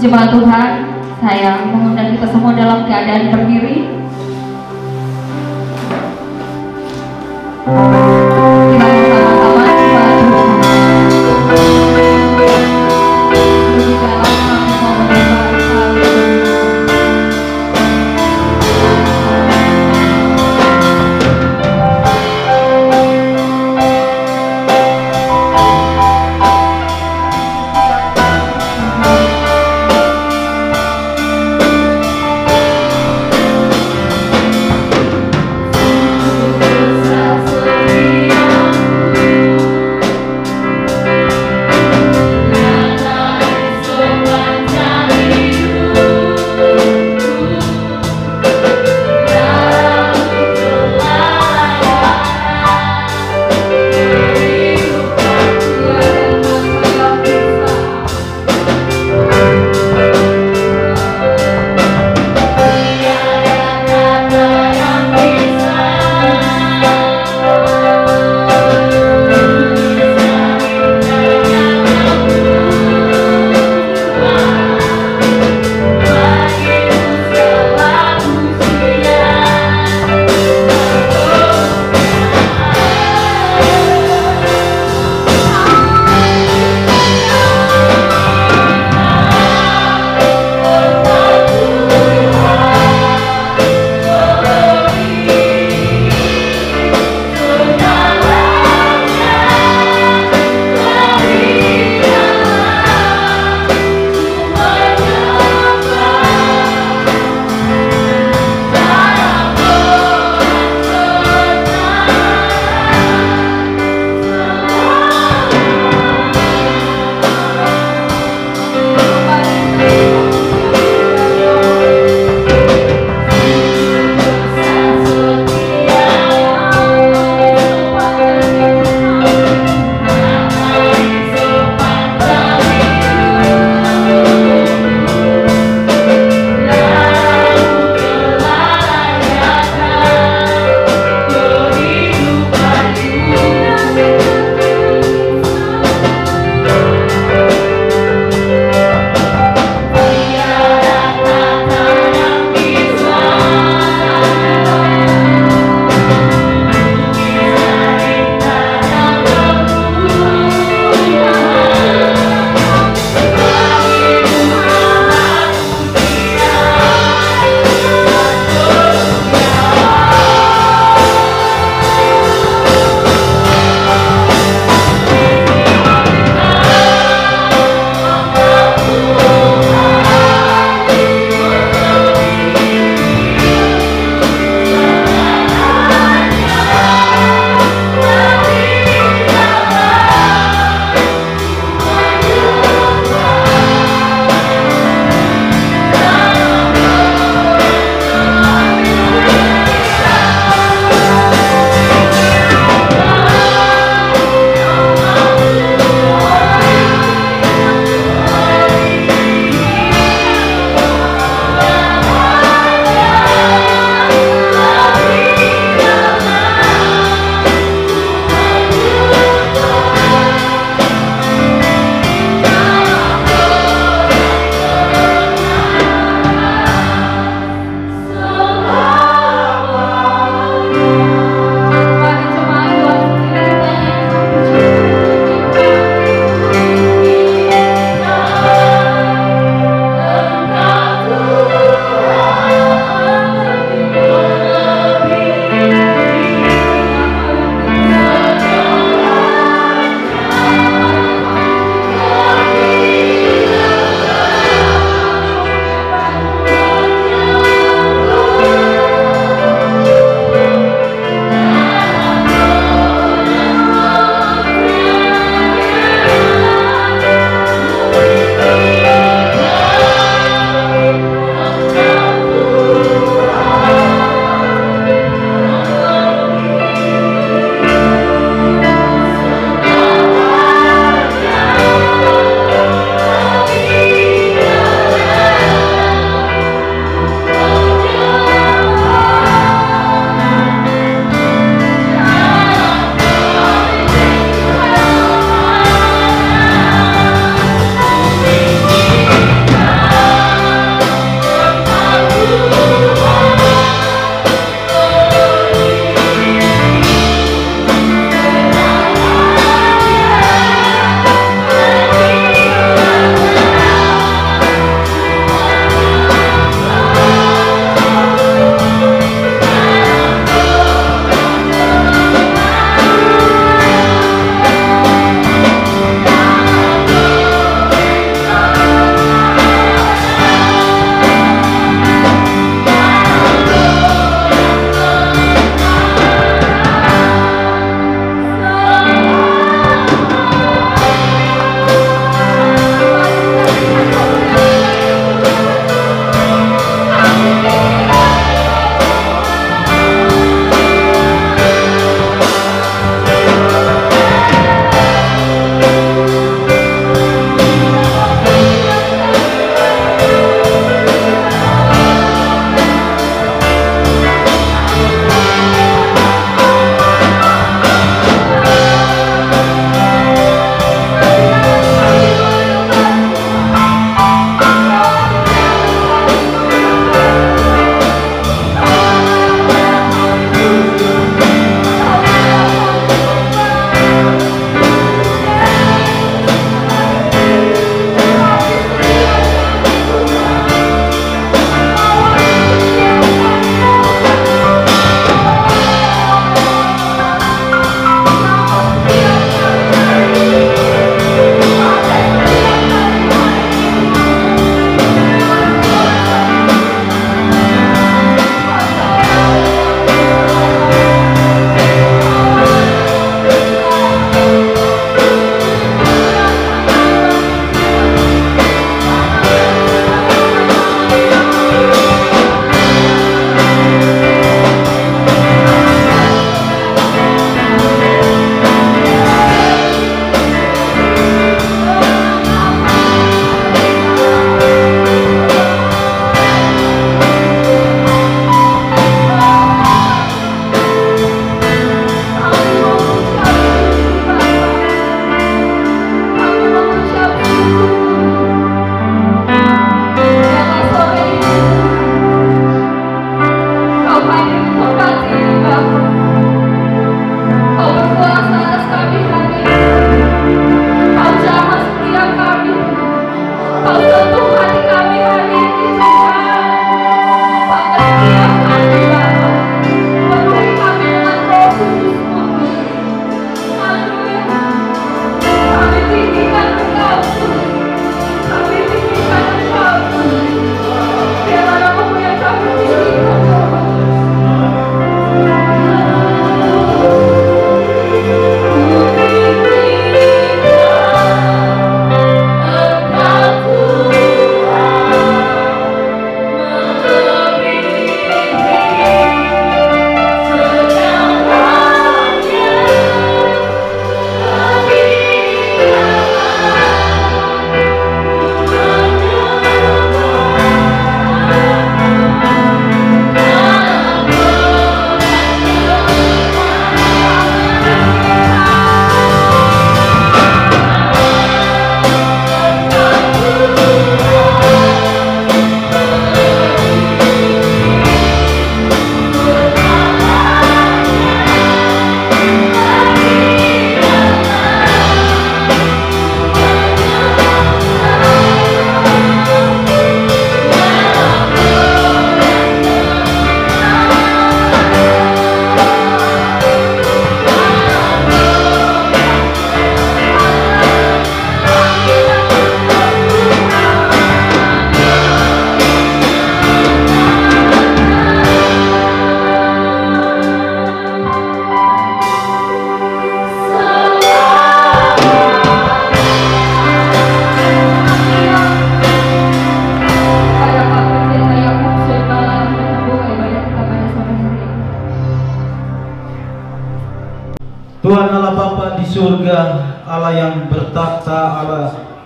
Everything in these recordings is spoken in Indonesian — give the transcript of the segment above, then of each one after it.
Jemaat Tuhan, saya mengundang kita semua dalam keadaan berdiri. Kita bersama-sama sembah Tuhan. Di dalam kami mau menyembah Tuhan. Sembah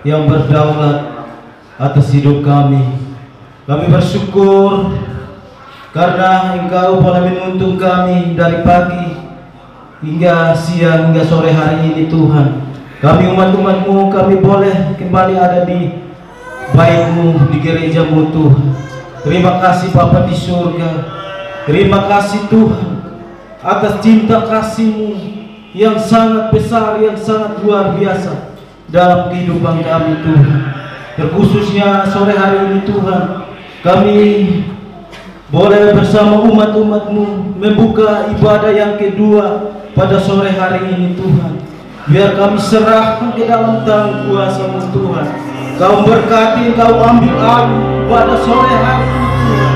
yang berdaulat atas hidup kami. Kami bersyukur karena Engkau boleh menuntun kami dari pagi hingga siang hingga sore hari ini Tuhan. Kami umat-umat-Mu, kami boleh kembali ada di bait-Mu, di gereja-Mu Tuhan. Terima kasih Bapa di surga. Terima kasih Tuhan atas cinta kasih-Mu yang sangat besar, yang sangat luar biasa dalam kehidupan kami Tuhan. Terkhususnya sore hari ini Tuhan, kami boleh bersama umat-umat-Mu membuka ibadah yang kedua pada sore hari ini Tuhan. Biar kami serahkan ke dalam tangan kuasa-Mu Tuhan. Kau berkati, Kau ambil alih pada sore hari ini Tuhan.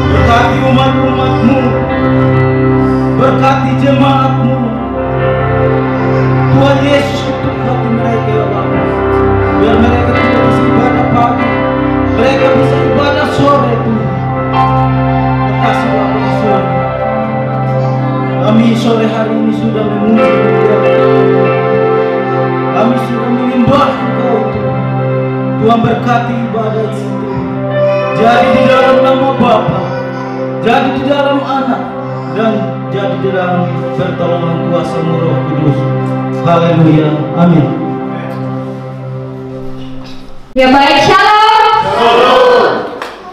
Berkati umat-umat-Mu, berkati jemaat-Mu. Tuhan Yesus, tutup hati mereka ya Allah. Biar mereka tidak bisa ibadah pagi, mereka bisa ibadah sore Tuhan. Terima kasih Bapa di surga. Kami sore hari ini sudah memuji Engkau. Kami sudah menyembah Engkau Tuhan. Tuhan berkati ibadah ini Tuhan. Jadi di dalam nama Bapa, jadi di dalam Anak, dan jadi di dalam pertolongan kuasa-Mu Roh Kudus. Haleluya, amin. Ya baik, shalom.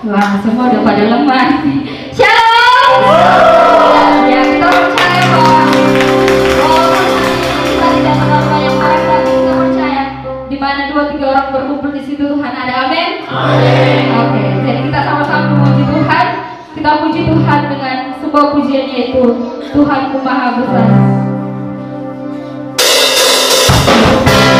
Wah, semua udah pada lemah. Shalom. Ya, kita percaya bahwa kita tidak mengenal banyak orang, tapi kita percaya di mana 2-3 orang berkumpul di situ Tuhan ada. Amin. Amin. Oke, jadi kita sama-sama memuji Tuhan. Kita puji Tuhan dengan sebuah pujian, yaitu Tuhanku Maha Besar. Hallelujah.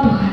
Tuhan.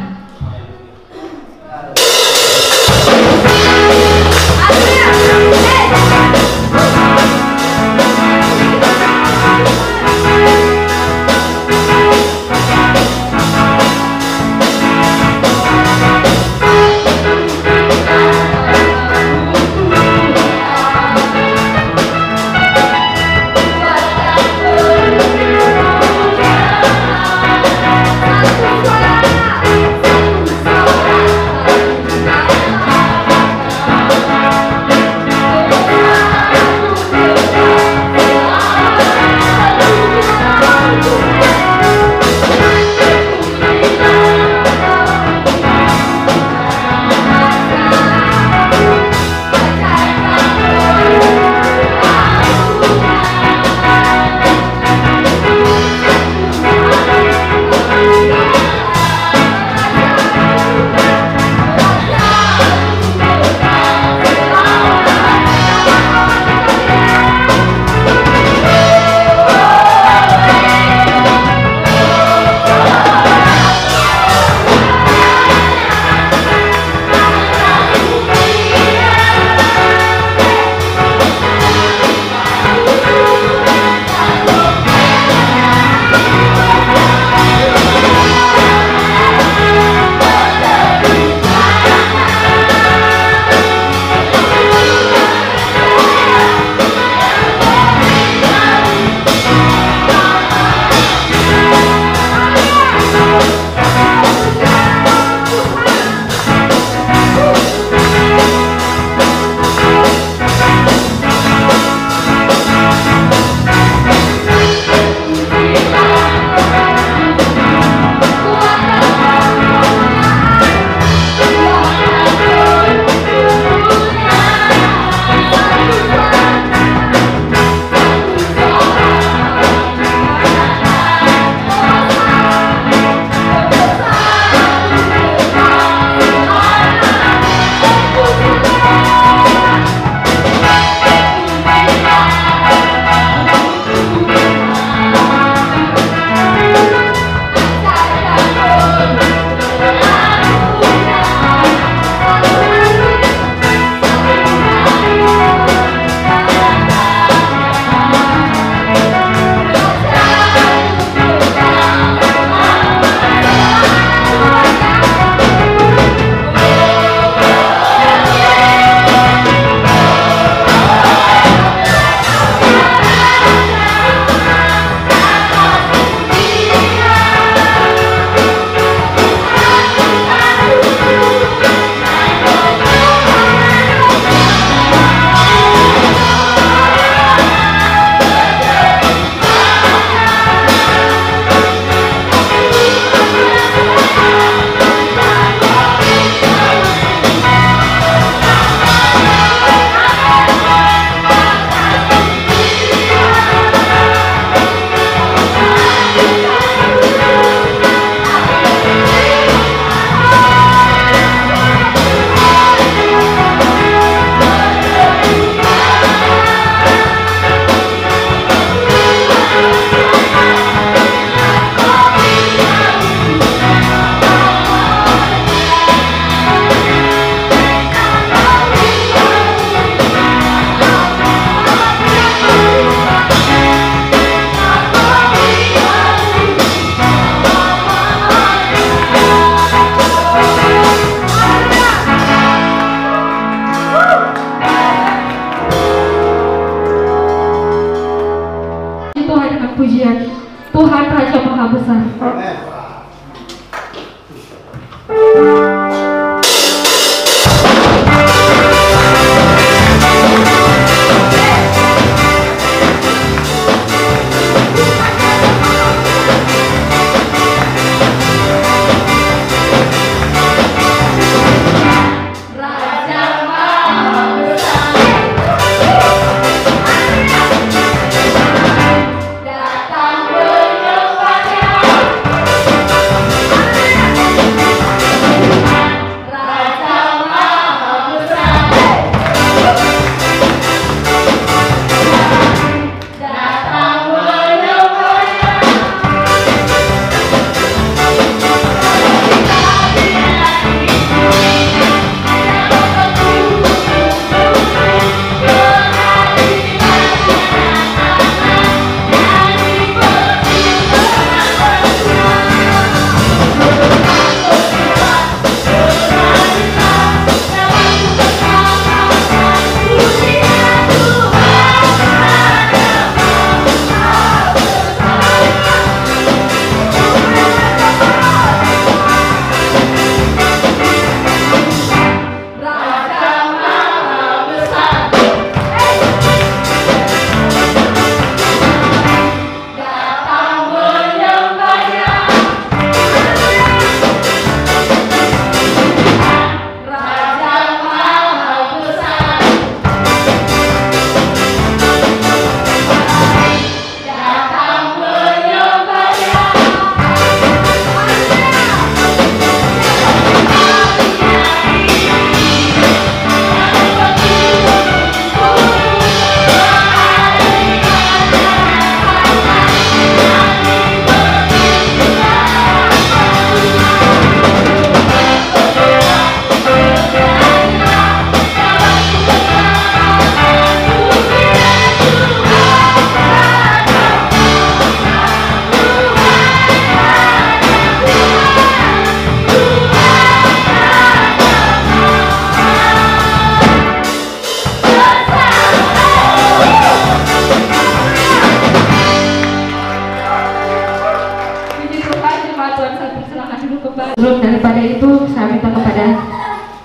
Pujian Tuhan Raja Maha Besar. Datang menyembahnya.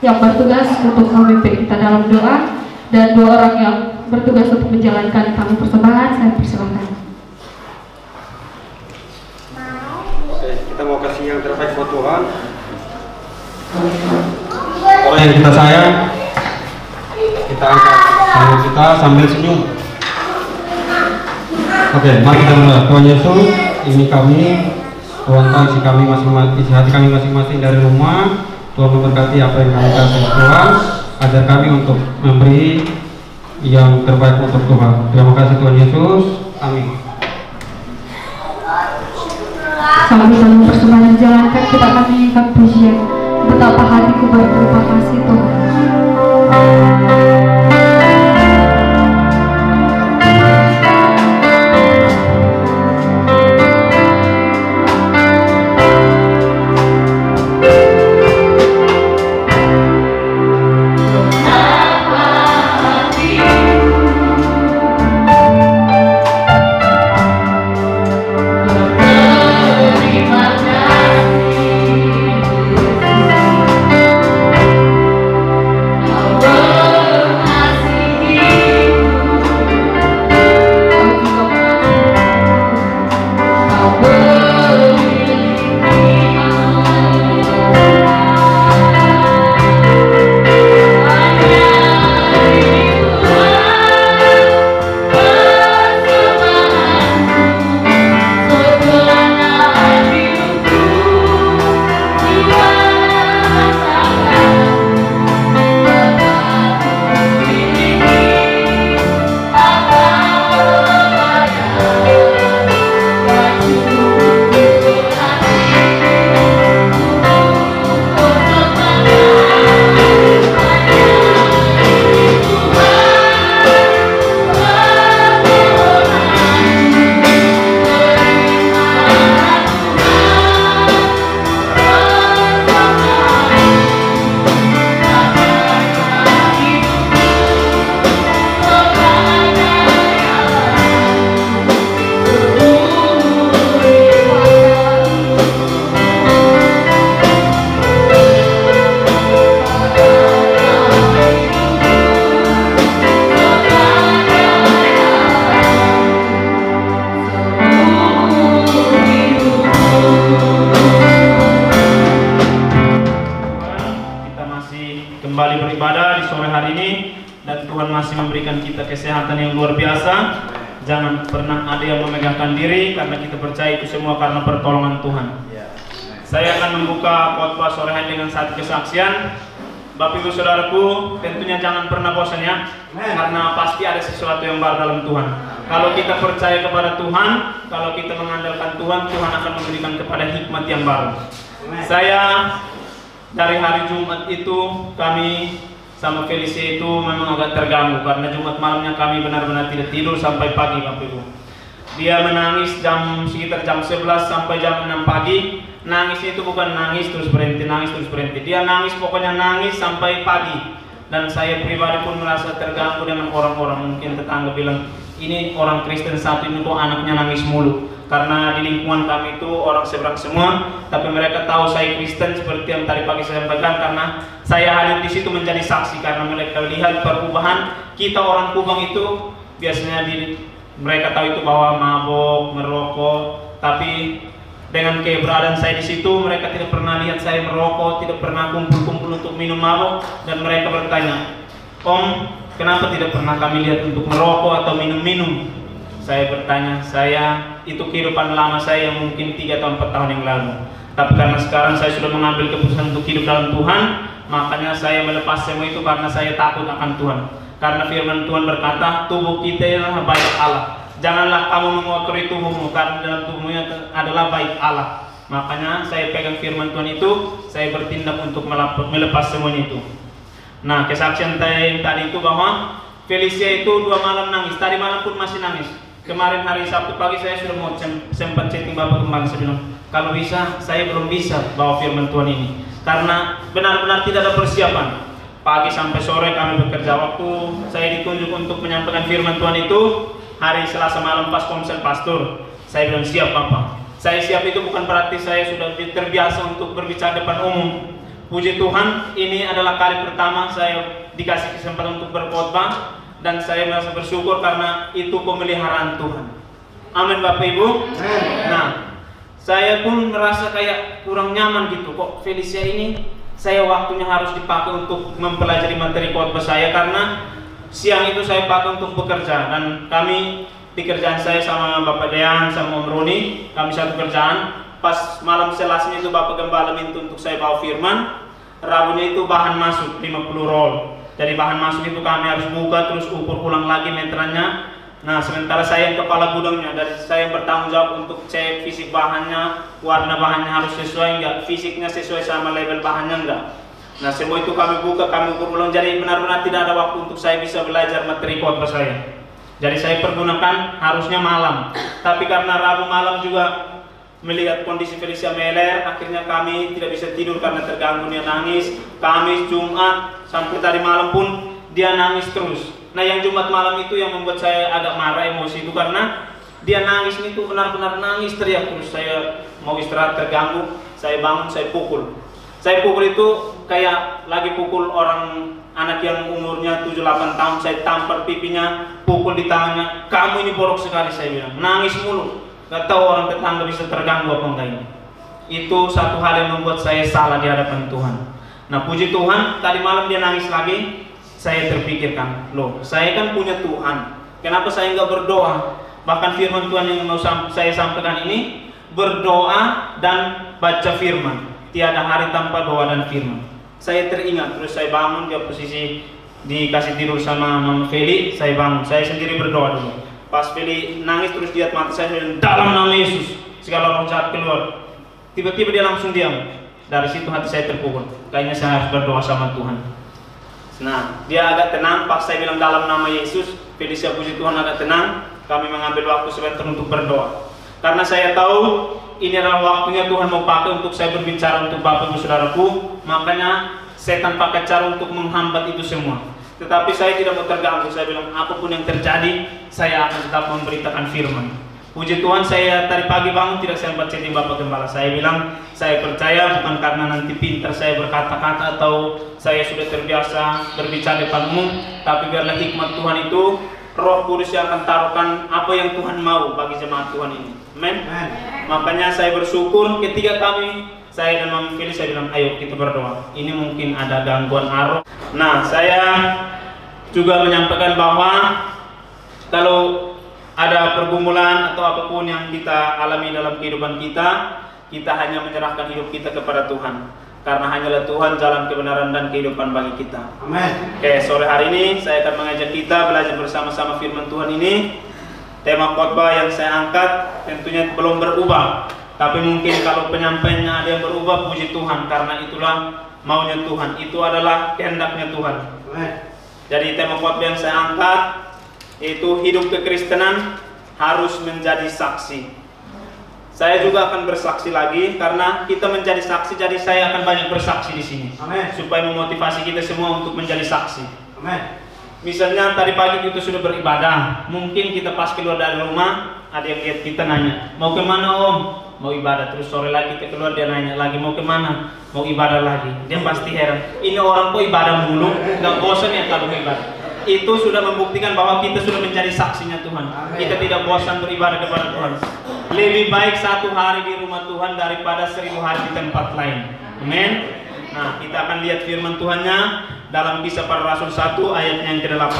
yang bertugas untuk memimpin kita dalam doa, dan 2 orang yang bertugas untuk menjalankan kami persembahan. Saya persilakan. Oke, kita mau kasih yang terbaik buat Tuhan. Orang yang kita sayang, kita angkat tangan kita sambil senyum. Oke, mari kita mulai. Tuhan Yesus, ini kami, Tuhan tahu isi kami masing-masing, isi hati kami masing-masing dari rumah. Tuhan memberkati apa yang kami kasih Tuhan, ajar kami untuk memberi yang terbaik untuk Tuhan. Terima kasih Tuhan Yesus. Amin. Sambil dalam persembahan dijalankan, kita akan menyanyikan pujian Betapa Hatiku Berterima Kasih Tuhan. kembali beribadah di sore hari ini, dan Tuhan masih memberikan kita kesehatan yang luar biasa. Jangan pernah ada yang memegangkan diri, karena kita percaya itu semua karena pertolongan Tuhan. Saya akan membuka khotbah sore hari dengan satu kesaksian. Bapak Ibu Saudaraku, tentunya jangan pernah bosan ya, karena pasti ada sesuatu yang baru dalam Tuhan. Kalau kita percaya kepada Tuhan, kalau kita mengandalkan Tuhan, Tuhan akan memberikan kepada hikmat yang baru. Saya dari hari Jumat itu, kami sama Felicia itu memang agak terganggu, karena Jumat malamnya kami benar-benar tidak tidur sampai pagi, Bapak Ibu. Dia menangis sekitar jam 11 sampai jam 6 pagi. Nangisnya itu bukan nangis terus berhenti, nangis terus berhenti. Dia nangis, pokoknya nangis sampai pagi. Dan saya pribadi pun merasa terganggu dengan orang-orang. Mungkin tetangga bilang, ini orang Kristen satu ini kok anaknya nangis mulu. Karena di lingkungan kami itu orang seberang semua, tapi mereka tahu saya Kristen seperti yang tadi pagi saya sampaikan, karena saya hadir di situ menjadi saksi, karena mereka lihat perubahan kita orang Kubang itu. Biasanya mereka tahu itu bahwa mabok, merokok, tapi dengan keberadaan saya di situ, mereka tidak pernah lihat saya merokok, tidak pernah kumpul-kumpul untuk minum mabok, dan mereka bertanya, Om, kenapa tidak pernah kami lihat untuk merokok atau minum-minum? Saya bertanya, itu kehidupan lama saya yang mungkin 3 atau 4 tahun yang lalu. Tapi karena sekarang saya sudah mengambil keputusan untuk hidup dalam Tuhan, makanya saya melepas semua itu karena saya takut akan Tuhan. Karena firman Tuhan berkata, tubuh kita adalah baik Allah. Janganlah kamu mengotori tubuhmu, karena dalam tubuhmu adalah baik Allah. Makanya saya pegang firman Tuhan itu, saya bertindak untuk melepas semuanya itu. Nah, kesaksian saya tadi itu bahwa Felicia itu 2 malam nangis, tadi malam pun masih nangis. Kemarin hari Sabtu pagi saya sudah mau sempat chatting Bapak kembali, saya bilang, kalau bisa, saya belum bisa bawa firman Tuhan ini, karena benar-benar tidak ada persiapan. Pagi sampai sore kami bekerja. Waktu saya ditunjuk untuk menyampaikan firman Tuhan itu hari Selasa malam pas komsel pastor, saya bilang, siap Bapak. Saya siap itu bukan berarti saya sudah terbiasa untuk berbicara depan umum. Puji Tuhan, ini adalah kali pertama saya dikasih kesempatan untuk berkhotbah, dan saya merasa bersyukur karena itu pemeliharaan Tuhan. Amin Bapak Ibu. Nah, saya pun merasa kayak kurang nyaman gitu, kok Felicia ini saya waktunya harus dipakai untuk mempelajari materi khotbah saya, karena siang itu saya pakai untuk bekerja, dan kami di kerjaan saya sama Bapak Dean sama Om Roni, kami satu kerjaan. Pas malam selasnya itu Bapak Gembala minta untuk saya bawa firman. Rabunya itu bahan masuk 50 roll. Jadi bahan masuk itu kami harus buka terus ukur ulang lagi meterannya. Nah, sementara saya yang kepala gudangnya, dari saya yang bertanggung jawab untuk cek fisik bahannya, warna bahannya harus sesuai enggak, fisiknya sesuai sama label bahannya enggak. Nah, semua itu kami buka, kami ukur ulang. Jadi benar-benar tidak ada waktu untuk saya bisa belajar materi khotbah saya. Jadi saya pergunakan harusnya malam. Tapi karena Rabu malam juga melihat kondisi Felicia meler, akhirnya kami tidak bisa tidur karena terganggu, dia nangis. Kamis, Jumat, sampai tadi malam pun dia nangis terus. Nah, yang Jumat malam itu yang membuat saya agak marah, emosi itu karena dia nangis itu benar-benar nangis, teriak terus. Saya mau istirahat terganggu, saya bangun, saya pukul. Saya pukul itu kayak lagi pukul orang anak yang umurnya 7-8 tahun, saya tampar pipinya, pukul di tangannya. Kamu ini borok sekali, saya bilang. Nangis mulu. Gak tahu orang tetangga bisa terganggu apa enggak ini. Itu satu hal yang membuat saya salah di hadapan Tuhan. Nah, puji Tuhan, tadi malam dia nangis lagi. Saya terpikirkan, loh, saya kan punya Tuhan, kenapa saya nggak berdoa? Bahkan firman Tuhan yang mau saya sampaikan ini, berdoa dan baca firman. Tiada hari tanpa doa dan firman. Saya teringat, terus saya bangun, dia posisi dikasih tidur sama Mama Feli. Saya bangun, saya sendiri berdoa dulu. Pas Feli nangis terus lihat mata saya, dalam nama Yesus segala roh jahat keluar. Tiba-tiba dia langsung diam. Dari situ hati saya terpukul. Kayaknya saya harus berdoa sama Tuhan. Nah, dia agak tenang. Pas saya bilang dalam nama Yesus, Felicia puji Tuhan agak tenang. Kami mengambil waktu sebentar untuk berdoa. Karena saya tahu ini adalah waktunya Tuhan mau pakai untuk saya berbicara untuk Bapak Ibu Saudaraku. Makanya setan pakai cara untuk menghambat itu semua. Tetapi saya tidak mau terganggu. Saya bilang apapun yang terjadi, saya akan tetap memberitakan firman. Puji Tuhan, saya tadi pagi bangun tidak sempat chatting Bapak Gembala. Saya bilang saya percaya bukan karena nanti pintar saya berkata-kata atau saya sudah terbiasa berbicara depan umum, tapi biarlah hikmat Tuhan itu Roh Kudus yang akan taruhkan apa yang Tuhan mau bagi jemaat Tuhan ini. Amen. Makanya saya bersyukur ketika saya dan Mama Feli, saya bilang ayo kita berdoa. Ini mungkin ada gangguan arwah. Nah, saya juga menyampaikan bahwa kalau ada pergumulan atau apapun yang kita alami dalam kehidupan kita, kita hanya menyerahkan hidup kita kepada Tuhan. Karena hanyalah Tuhan jalan kebenaran dan kehidupan bagi kita. Amin. Oke, sore hari ini saya akan mengajak kita belajar bersama-sama firman Tuhan ini. Tema khotbah yang saya angkat tentunya belum berubah. Tapi mungkin kalau penyampaiannya ada yang berubah, puji Tuhan. Karena itulah maunya Tuhan. Itu adalah kehendaknya Tuhan. Amin. Jadi tema khotbah yang saya angkat yaitu hidup kekristenan harus menjadi saksi. Saya juga akan bersaksi lagi karena kita menjadi saksi, jadi saya akan banyak bersaksi di sini. Amen. Supaya memotivasi kita semua untuk menjadi saksi. Amen. Misalnya tadi pagi kita sudah beribadah, mungkin kita pas keluar dari rumah ada yang lihat kita nanya, mau kemana Om? Mau ibadah. Terus sore lagi kita keluar dia nanya lagi, mau kemana? Mau ibadah lagi. Dia pasti heran, ini orang kok ibadah mulu, nggak bosan ya kalau ibadah. Itu sudah membuktikan bahwa kita sudah menjadi saksinya Tuhan. Amen. Kita tidak bosan beribadah kepada Tuhan. Lebih baik 1 hari di rumah Tuhan daripada 1000 hari di tempat lain. Amin. Nah, kita akan lihat firman Tuhannya dalam Kisah Para Rasul 1 ayat yang ke-8.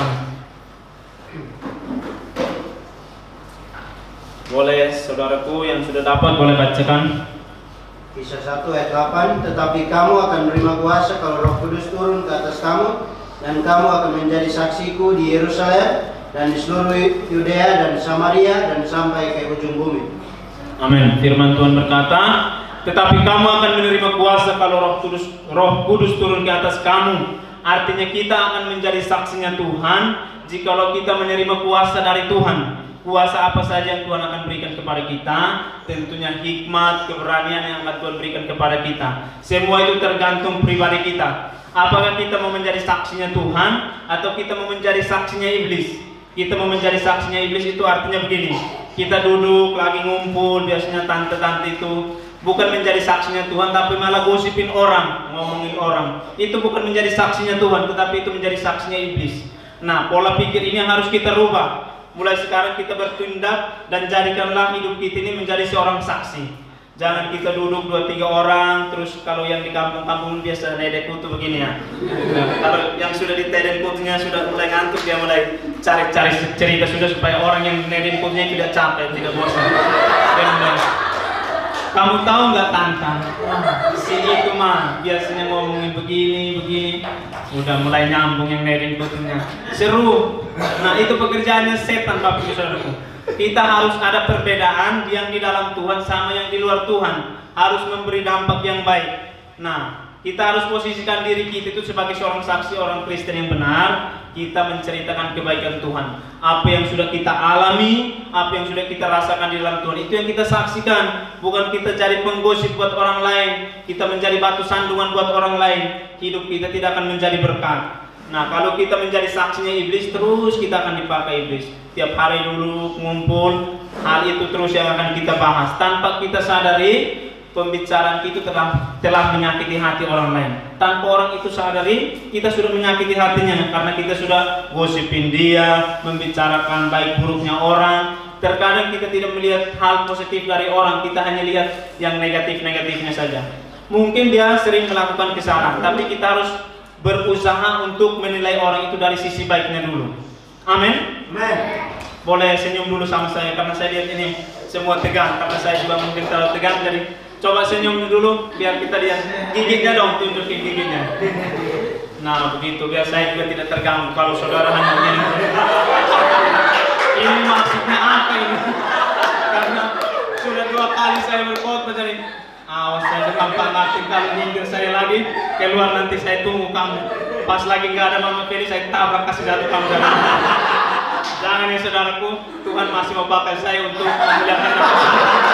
Boleh saudaraku yang sudah dapat boleh bacakan. Kisah 1 ayat 8, tetapi kamu akan menerima kuasa kalau Roh Kudus turun ke atas kamu, dan kamu akan menjadi saksiku di Yerusalem dan di seluruh Yudea dan Samaria dan sampai ke ujung bumi. Amin. Firman Tuhan berkata, tetapi kamu akan menerima kuasa kalau Roh Kudus turun ke atas kamu. Artinya kita akan menjadi saksinya Tuhan jikalau kita menerima kuasa dari Tuhan. Kuasa apa saja yang Tuhan akan berikan kepada kita, tentunya hikmat, keberanian yang akan Tuhan berikan kepada kita. Semua itu tergantung pribadi kita. Apakah kita mau menjadi saksinya Tuhan atau kita mau menjadi saksinya iblis? Kita mau menjadi saksinya iblis itu artinya begini. Kita duduk lagi ngumpul, biasanya tante-tante itu bukan menjadi saksinya Tuhan, tapi malah gosipin orang, ngomongin orang. Itu bukan menjadi saksinya Tuhan, tetapi itu menjadi saksinya iblis. Nah, pola pikir ini yang harus kita rubah. Mulai sekarang kita bertindak dan jadikanlah hidup kita ini menjadi seorang saksi. Jangan kita duduk 2-3 orang, terus kalau yang di kampung-kampung biasa nedek kutu begini ya. Kalau yang sudah di teden kutunya sudah mulai ngantuk, dia mulai cari-cari cerita sudah supaya orang yang nedek kutunya tidak capek, tidak bosan. Dan kamu tahu nggak Tantang? Si itu mah biasanya ngomongin begini, udah mulai nyambung yang nedek kutunya. Seru. Nah itu pekerjaannya setan, Bapak Ibu Saudaraku. Kita harus ada perbedaan yang di dalam Tuhan sama yang di luar Tuhan, harus memberi dampak yang baik. Nah, kita harus posisikan diri kita itu sebagai seorang saksi orang Kristen yang benar. Kita menceritakan kebaikan Tuhan, apa yang sudah kita alami, apa yang sudah kita rasakan di dalam Tuhan, itu yang kita saksikan. Bukan kita cari penggosip buat orang lain, kita menjadi batu sandungan buat orang lain. Hidup kita tidak akan menjadi berkat. Nah, kalau kita menjadi saksinya iblis, terus kita akan dipakai iblis. Tiap hari dulu ngumpul, hal itu terus yang akan kita bahas. Tanpa kita sadari, pembicaraan itu telah menyakiti hati orang lain. Tanpa orang itu sadari, kita sudah menyakiti hatinya. Karena kita sudah gosipin dia, membicarakan baik buruknya orang. Terkadang kita tidak melihat hal positif dari orang, kita hanya lihat yang negatif-negatifnya saja. Mungkin dia sering melakukan kesalahan, tapi kita harus berusaha untuk menilai orang itu dari sisi baiknya dulu. Amin. Boleh senyum dulu sama saya karena saya lihat ini semua tegang, karena saya juga mungkin terlalu tegang. Jadi coba senyum dulu biar kita lihat gigitnya dong, tunjukin gigitnya. Nah begitu biar saya juga tidak terganggu kalau saudara hanya begini. Ini maksudnya apa ini? Karena sudah 2 kali saya berkhotbah, jadi awas saya gampang ngerti kalau nyindir saya lagi keluar, nanti saya tunggu kamu. Pas lagi nggak ada Mama Feli, saya tabrak kasih jatuh kamu. Jangan ya saudaraku, Tuhan masih mau pakai saya untuk memuliakan nama Tuhan.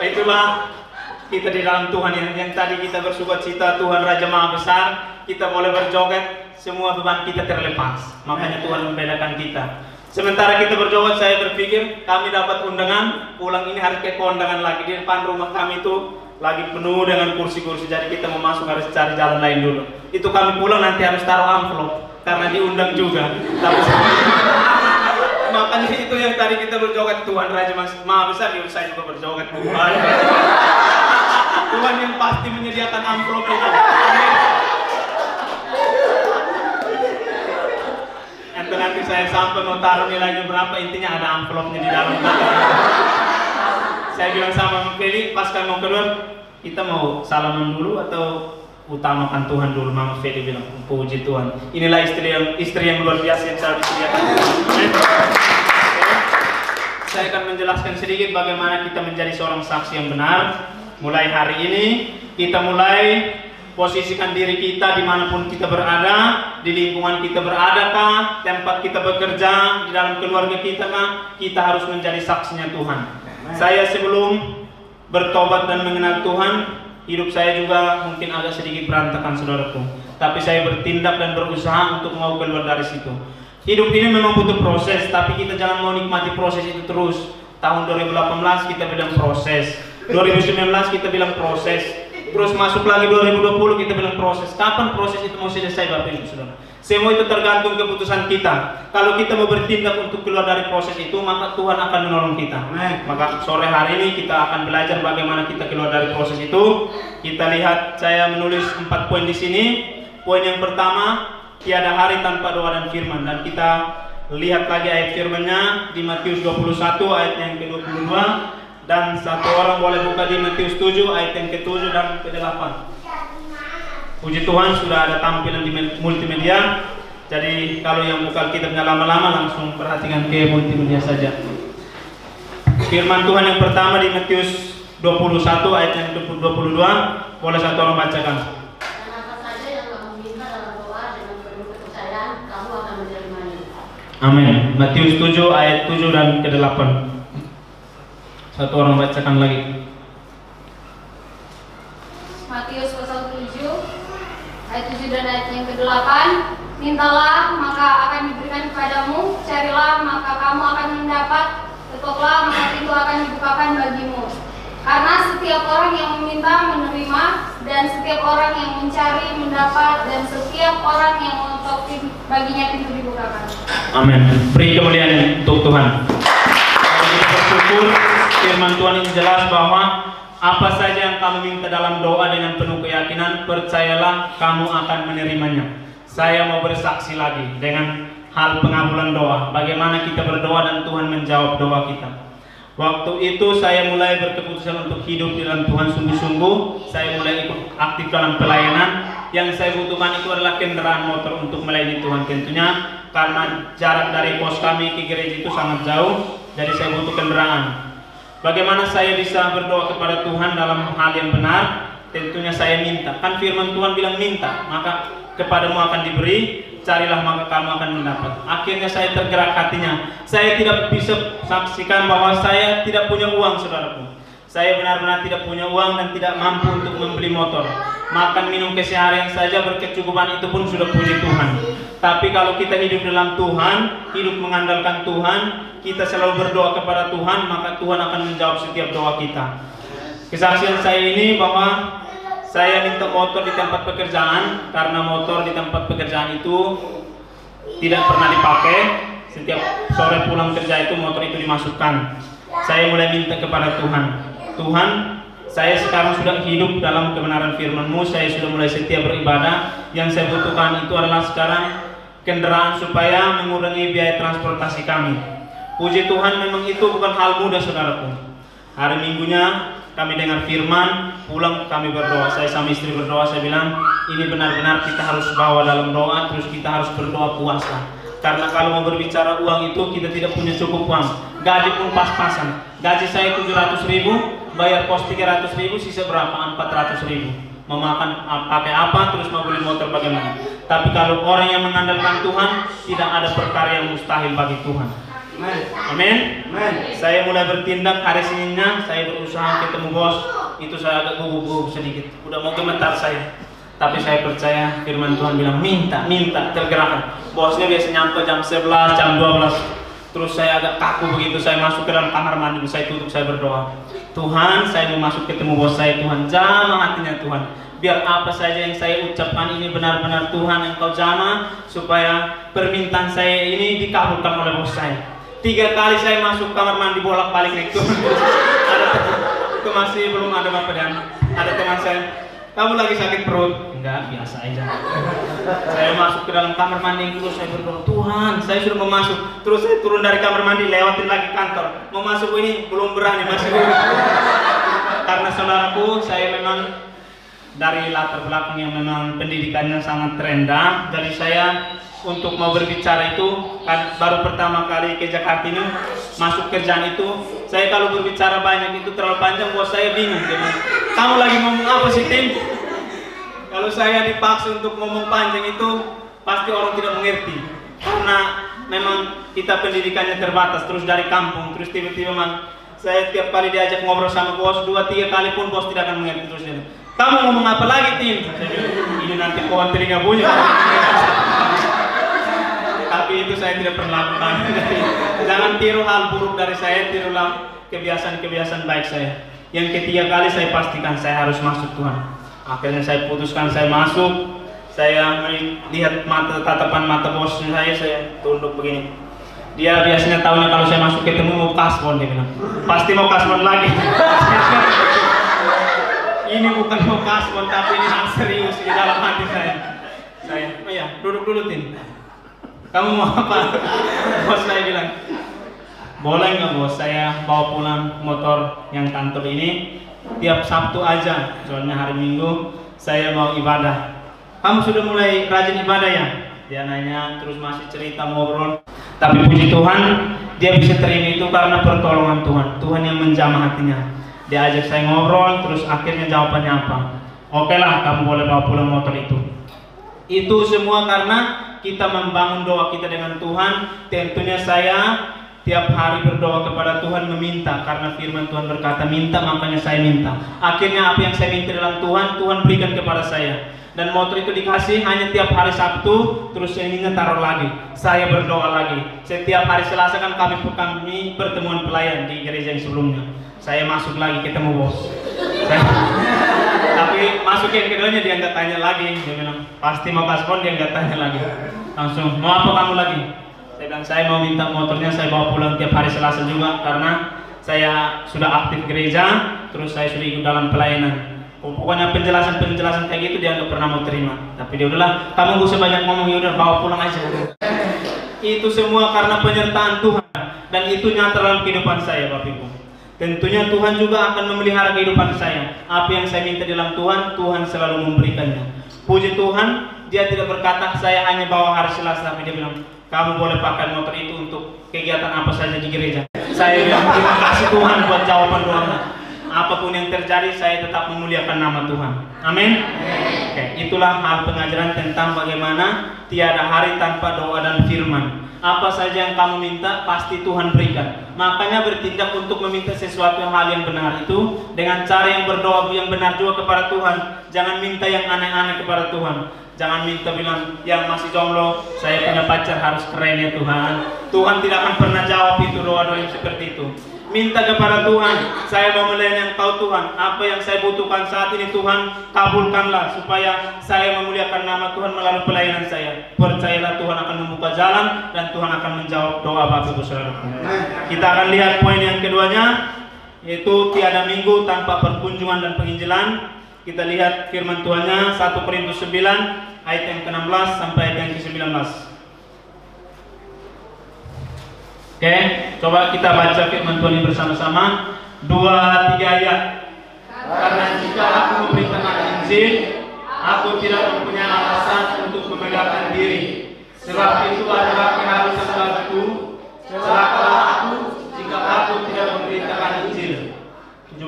Itulah kita di dalam Tuhan yang tadi kita bersukacita, Tuhan Raja Maha Besar, kita boleh berjoget, semua beban kita terlepas. Makanya Tuhan membedakan kita. Sementara kita berjoget, saya berpikir kami dapat undangan, pulang ini harus ke kondangan lagi. Di depan rumah kami itu lagi penuh dengan kursi-kursi, jadi kita mau masuk harus cari jalan lain dulu. Itu kami pulang nanti harus taruh amplop karena diundang juga. Tapi makanya itu yang tadi kita berjoget, Tuhan Raja Maha Besar, saya juga berjoget Tuhan. Tuhan yang pasti menyediakan amplop itu. Nanti saya sampai mau taruh nilainya berapa, intinya ada amplopnya di dalam. Saya bilang sama Mama Feli, pas kami mau keluar, kita mau salaman dulu atau utamakan Tuhan dulu? Mama Feli bilang, puji Tuhan. Inilah istri yang luar biasa yang saya disediakan. Saya akan menjelaskan sedikit bagaimana kita menjadi seorang saksi yang benar. Mulai hari ini kita mulai posisikan diri kita dimanapun kita berada, di lingkungan kita beradakah, tempat kita bekerja, di dalam keluarga kita kah, kita harus menjadi saksinya Tuhan. Saya sebelum bertobat dan mengenal Tuhan, hidup saya juga mungkin agak sedikit berantakan saudaraku. Tapi saya bertindak dan berusaha untuk mau keluar dari situ. Hidup ini memang butuh proses, tapi kita jangan mau nikmati proses itu terus. Tahun 2018 kita bilang proses, 2019 kita bilang proses, terus masuk lagi 2020 kita bilang proses. Kapan proses itu mau selesai Bapak Ibu Saudara? Semua itu tergantung keputusan kita. Kalau kita mau bertindak untuk keluar dari proses itu, maka Tuhan akan menolong kita. Maka sore hari ini kita akan belajar bagaimana kita keluar dari proses itu. Kita lihat, saya menulis 4 poin di sini. Poin yang pertama, tiada hari tanpa doa dan firman. Dan kita lihat lagi ayat firman-nya di Matius 21 ayat yang ke-22. Dan satu orang boleh buka di Matius 7 ayat yang ke-7 dan ke-8. Puji Tuhan sudah ada tampilan di multimedia. Jadi kalau yang buka kitabnya lama-lama langsung perhatikan ke multimedia saja. Firman Tuhan yang pertama di Matius 21 ayat yang ke-22. Boleh satu orang bacakan. Dan apa saja yang kamu minta dalam doa dengan penuh kepercayaan, kamu akan menerimanya. Amin. Matius 7 ayat 7 dan ke-8. Satu orang bacakan lagi. Matius pasal 7 ayat 7 dan ayat yang ke-8. Mintalah maka akan diberikan kepadamu, carilah maka kamu akan mendapat, Ketuklah maka pintu akan dibukakan bagimu. Karena setiap orang yang meminta menerima, dan setiap orang yang mencari mendapat, dan setiap orang yang mengetuk baginya pintu dibukakan. Amin. Beri kemuliaan untuk Tuhan. Kita bersyukur firman Tuhan ini jelas bahwa apa saja yang kamu minta dalam doa dengan penuh keyakinan, percayalah kamu akan menerimanya. Saya mau bersaksi lagi dengan hal pengabulan doa. Bagaimana kita berdoa dan Tuhan menjawab doa kita. Waktu itu saya mulai berkeputusan untuk hidup di dalam Tuhan sungguh-sungguh. Saya mulai ikut aktif dalam pelayanan. Yang saya butuhkan itu adalah kendaraan motor untuk melayani Tuhan tentunya. Karena jarak dari pos kami ke gereja itu sangat jauh. Jadi saya butuh kendaraan. Bagaimana saya bisa berdoa kepada Tuhan dalam hal yang benar? Tentunya saya minta. Kan firman Tuhan bilang minta, maka kepadamu akan diberi, carilah maka kamu akan mendapat. Akhirnya saya tergerak hatinya. Saya tidak bisa saksikan bahwa saya tidak punya uang, saudaraku. Saya benar-benar tidak punya uang dan tidak mampu untuk membeli motor. Makan minum keseharian saja berkecukupan itu pun sudah puji Tuhan. Tapi kalau kita hidup dalam Tuhan, hidup mengandalkan Tuhan, kita selalu berdoa kepada Tuhan, maka Tuhan akan menjawab setiap doa kita. Kesaksian saya ini bahwa saya minta motor di tempat pekerjaan, karena motor di tempat pekerjaan itu tidak pernah dipakai. Setiap sore pulang kerja itu motor itu dimasukkan. Saya mulai minta kepada Tuhan, Tuhan, saya sekarang sudah hidup dalam kebenaran firman-Mu, saya sudah mulai setia beribadah. Yang saya butuhkan itu adalah sekarang kendaraan supaya mengurangi biaya transportasi kami. Puji Tuhan, memang itu bukan hal mudah, saudaraku. Hari Minggunya kami dengar firman, pulang kami berdoa. Saya sama istri berdoa, saya bilang ini benar-benar kita harus bawa dalam doa, terus kita harus berdoa puasa. Karena kalau mau berbicara uang itu kita tidak punya cukup uang. Gaji pun pas-pasan. Gaji saya 700.000, bayar pos 300.000, sisa berapa? 400.000. Mau makan pakai apa, terus mau beli motor bagaimana? Tapi kalau orang yang mengandalkan Tuhan, tidak ada perkara yang mustahil bagi Tuhan. Amin. Saya mulai bertindak. Hari Seninnya saya berusaha ketemu bos. Itu saya agak gugup sedikit. Udah mau gemetar saya. Tapi saya percaya firman Tuhan bilang minta, tergerakkan. Bosnya biasa nyampe jam 11, jam 12. Terus saya agak kaku begitu. Saya masuk ke dalam kamar mandi, saya tutup, saya berdoa. Tuhan, saya mau masuk ketemu bos saya. Tuhan, jamah hatinya Tuhan. Biar apa saja yang saya ucapkan ini benar-benar Tuhan Engkau jamah, supaya permintaan saya ini dikabulkan oleh bos saya. 3 kali saya masuk kamar mandi bolak-balik itu. Itu masih belum ada Bapak dan ada teman saya. Kamu lagi sakit perut? Enggak, biasa aja. Saya masuk ke dalam kamar mandi terus saya berdoa, Tuhan, saya sudah mau masuk. Terus saya turun dari kamar mandi, lewatin lagi kantor. Mau masuk ini belum berani masuk. Karena saudaraku, saya memang dari latar belakang yang memang pendidikannya sangat rendah. Jadi saya untuk mau berbicara itu kan baru pertama kali ke Jakarta ini masuk kerjaan itu, saya kalau berbicara banyak itu terlalu panjang, bos saya bingung. Kamu lagi ngomong apa sih, Tim? Kalau saya dipaksa untuk ngomong panjang itu pasti orang tidak mengerti, karena memang kita pendidikannya terbatas. Terus dari kampung, terus tiba-tiba saya tiap kali diajak ngobrol sama bos 2-3 kali pun bos tidak akan mengerti. Terus dia, kamu ngomong apa lagi, Tim? Saya bilang, ini nanti pohon telinga bunyi. Tapi itu saya tidak pernah lakukan. Jangan tiru hal buruk dari saya, tirulah kebiasaan-kebiasaan baik saya. Yang ketiga kali saya pastikan saya harus masuk Tuhan. Akhirnya saya putuskan saya masuk. Saya melihat tatapan mata bos saya tunduk begini. Dia biasanya tahunya kalau saya masuk ketemu mau kasbon, dia bilang. Pasti mau kasbon lagi. Ini bukan mau kasbon, tapi ini hal serius di dalam hati saya. Oh ya, duduk dulu, Tim. Kamu mau apa? Bos saya bilang, boleh nggak bos saya bawa pulang motor yang kantor ini tiap Sabtu aja, soalnya hari Minggu saya mau ibadah. Kamu sudah mulai rajin ibadah ya? Dia nanya, terus masih cerita ngobrol. Tapi puji Tuhan, dia bisa terima itu karena pertolongan Tuhan. Tuhan yang menjamah hatinya. Dia ajak saya ngobrol, terus akhirnya jawabannya apa? Oke lah, kamu boleh bawa pulang motor itu. Itu semua karena kita membangun doa kita dengan Tuhan. Tentunya saya tiap hari berdoa kepada Tuhan meminta, karena firman Tuhan berkata minta, makanya saya minta. Akhirnya apa yang saya minta dalam Tuhan, Tuhan berikan kepada saya. dan motor itu dikasih hanya tiap hari Sabtu, terus yang ini taruh lagi. Saya berdoa lagi. Setiap hari Selasa kan kami pertemuan pelayan di gereja yang sebelumnya. Saya masuk lagi ketemu bos. Tapi masuk yang keduanya dia nggak tanya lagi. Dia bilang pasti mau paspor, dia nggak tanya lagi. Langsung mau apa kamu lagi? Saya bilang saya mau minta motornya, saya bawa pulang tiap hari Selasa juga karena saya sudah aktif gereja, terus saya sudah ikut dalam pelayanan. Pokoknya penjelasan kayak gitu dia nggak pernah mau terima. Tapi dia udahlah, kamu gak usah banyak ngomong, ya udah bawa pulang aja. Itu semua karena penyertaan Tuhan, dan itu nyata dalam kehidupan saya, Bapak Ibu. Tentunya Tuhan juga akan memelihara kehidupan saya. Apa yang saya minta dalam Tuhan, Tuhan selalu memberikannya. Puji Tuhan, dia tidak berkata saya hanya bawa hari Selasa, tapi dia bilang kamu boleh pakai motor itu untuk kegiatan apa saja di gereja. Saya bilang terima kasih Tuhan buat jawaban doa. Apapun yang terjadi, saya tetap memuliakan nama Tuhan. Amin. Oke, itulah hal pengajaran tentang bagaimana tiada hari tanpa doa dan firman. Apa saja yang kamu minta, pasti Tuhan berikan. Makanya bertindak untuk meminta sesuatu hal yang benar itu dengan cara yang berdoa yang benar juga kepada Tuhan. Jangan minta yang aneh-aneh kepada Tuhan. Jangan minta bilang yang masih jomblo, saya punya pacar harus keren ya Tuhan. Tuhan tidak akan pernah jawab itu doa-doa yang seperti itu. Minta kepada Tuhan, saya mau melayani Engkau Tuhan. Apa yang saya butuhkan saat ini Tuhan, kabulkanlah supaya saya memuliakan nama Tuhan melalui pelayanan saya. Percayalah Tuhan akan membuka jalan dan Tuhan akan menjawab doa Bapak Ibu Saudara. Kita akan lihat poin yang keduanya, yaitu tiada minggu tanpa perkunjungan dan penginjilan. Kita lihat firman Tuhannya 1 Korintus 9 ayat yang ke-16 sampai ayat yang ke-19. Oke, coba kita baca firman Tuhan ini bersama-sama 2-3 ayat. Karena jika aku memberitakan Injil, aku tidak mempunyai alasan untuk memegahkan diri. Sebab itu adalah keharusan bagiku. Celakalah aku jika aku tidak memberitakan Injil. 17.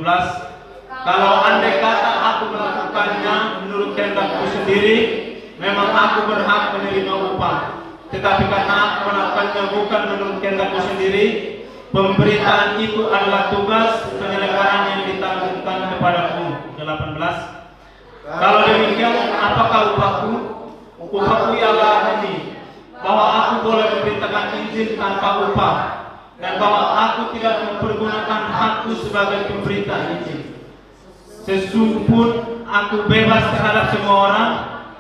Kalau andai kata aku melakukannya menurut kehendakku sendiri, memang aku berhak menerima upah. Tetapi karena aku melakukannya bukan menurut kehendakku sendiri, pemberitaan itu adalah tugas penyelenggaraan yang ditanggungan kepadaku. 18. Kalau demikian, apakah upahku? Upahku ialah ini, bahwa aku boleh memberitakan Injil tanpa upah, dan bahwa aku tidak mempergunakan hakku sebagai pemberita Injil. Sesungguhpun aku bebas terhadap semua orang,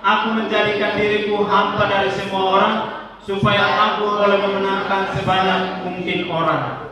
aku menjadikan diriku hamba dari semua orang, supaya aku boleh memenangkan sebanyak mungkin orang.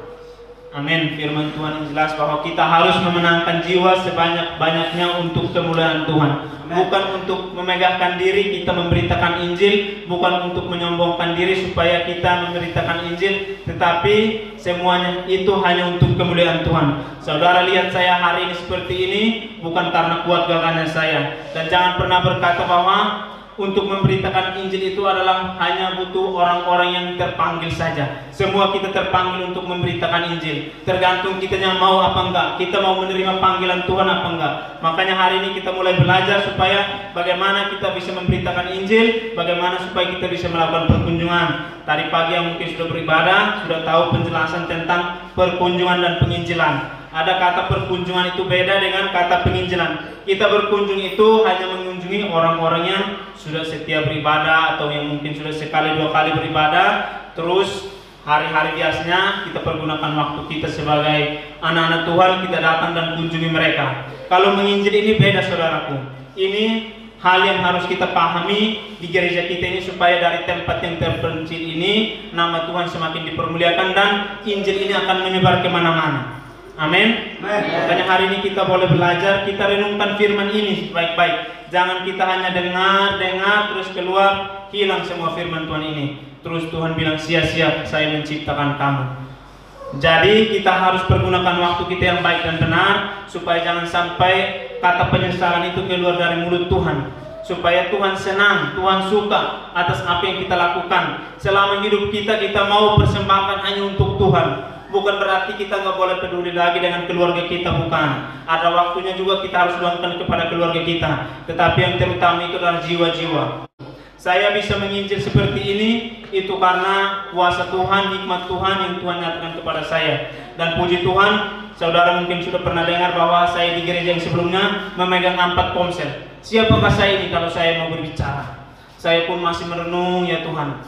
Amin. Firman Tuhan yang jelas bahwa kita harus memenangkan jiwa sebanyak-banyaknya untuk kemuliaan Tuhan. Bukan untuk memegahkan diri kita memberitakan Injil, bukan untuk menyombongkan diri supaya kita memberitakan Injil, tetapi semuanya itu hanya untuk kemuliaan Tuhan. Saudara lihat saya hari ini seperti ini bukan karena kuat gagahnya saya, dan jangan pernah berkata bahwa untuk memberitakan Injil itu adalah hanya butuh orang-orang yang terpanggil saja. Semua kita terpanggil untuk memberitakan Injil. Tergantung kitanya mau apa enggak. Kita mau menerima panggilan Tuhan apa enggak. Makanya hari ini kita mulai belajar supaya bagaimana kita bisa memberitakan Injil, bagaimana supaya kita bisa melakukan perkunjungan. Tadi pagi yang mungkin sudah beribadah, sudah tahu penjelasan tentang perkunjungan dan penginjilan. Ada kata perkunjungan itu beda dengan kata penginjilan. Kita berkunjung itu hanya mengunjungi orang-orang yang sudah setia beribadah atau yang mungkin sudah sekali dua kali beribadah. Terus hari-hari biasanya kita pergunakan waktu kita sebagai anak-anak Tuhan, kita datang dan kunjungi mereka. Kalau menginjil ini beda saudaraku. Ini hal yang harus kita pahami di gereja kita ini supaya dari tempat yang terpencil ini nama Tuhan semakin dipermuliakan dan Injil ini akan menyebar kemana-mana. Amin. Makanya hari ini kita boleh belajar, kita renungkan firman ini baik-baik. Jangan kita hanya dengar terus keluar hilang semua firman Tuhan ini. Terus Tuhan bilang sia-sia saya menciptakan kamu. Jadi kita harus pergunakan waktu kita yang baik dan benar supaya jangan sampai kata penyesalan itu keluar dari mulut Tuhan. Supaya Tuhan senang, Tuhan suka atas apa yang kita lakukan. Selama hidup kita mau persembahkan hanya untuk Tuhan. Bukan berarti kita nggak boleh peduli lagi dengan keluarga kita, bukan. Ada waktunya juga kita harus luangkan kepada keluarga kita. Tetapi yang terutama itu adalah jiwa-jiwa. Saya bisa menginjil seperti ini, itu karena kuasa Tuhan, hikmat Tuhan yang Tuhan nyatakan kepada saya. Dan puji Tuhan, saudara mungkin sudah pernah dengar bahwa saya di gereja yang sebelumnya memegang 4 ponsel. Siapakah saya ini kalau saya mau berbicara? Saya pun masih merenung, ya Tuhan,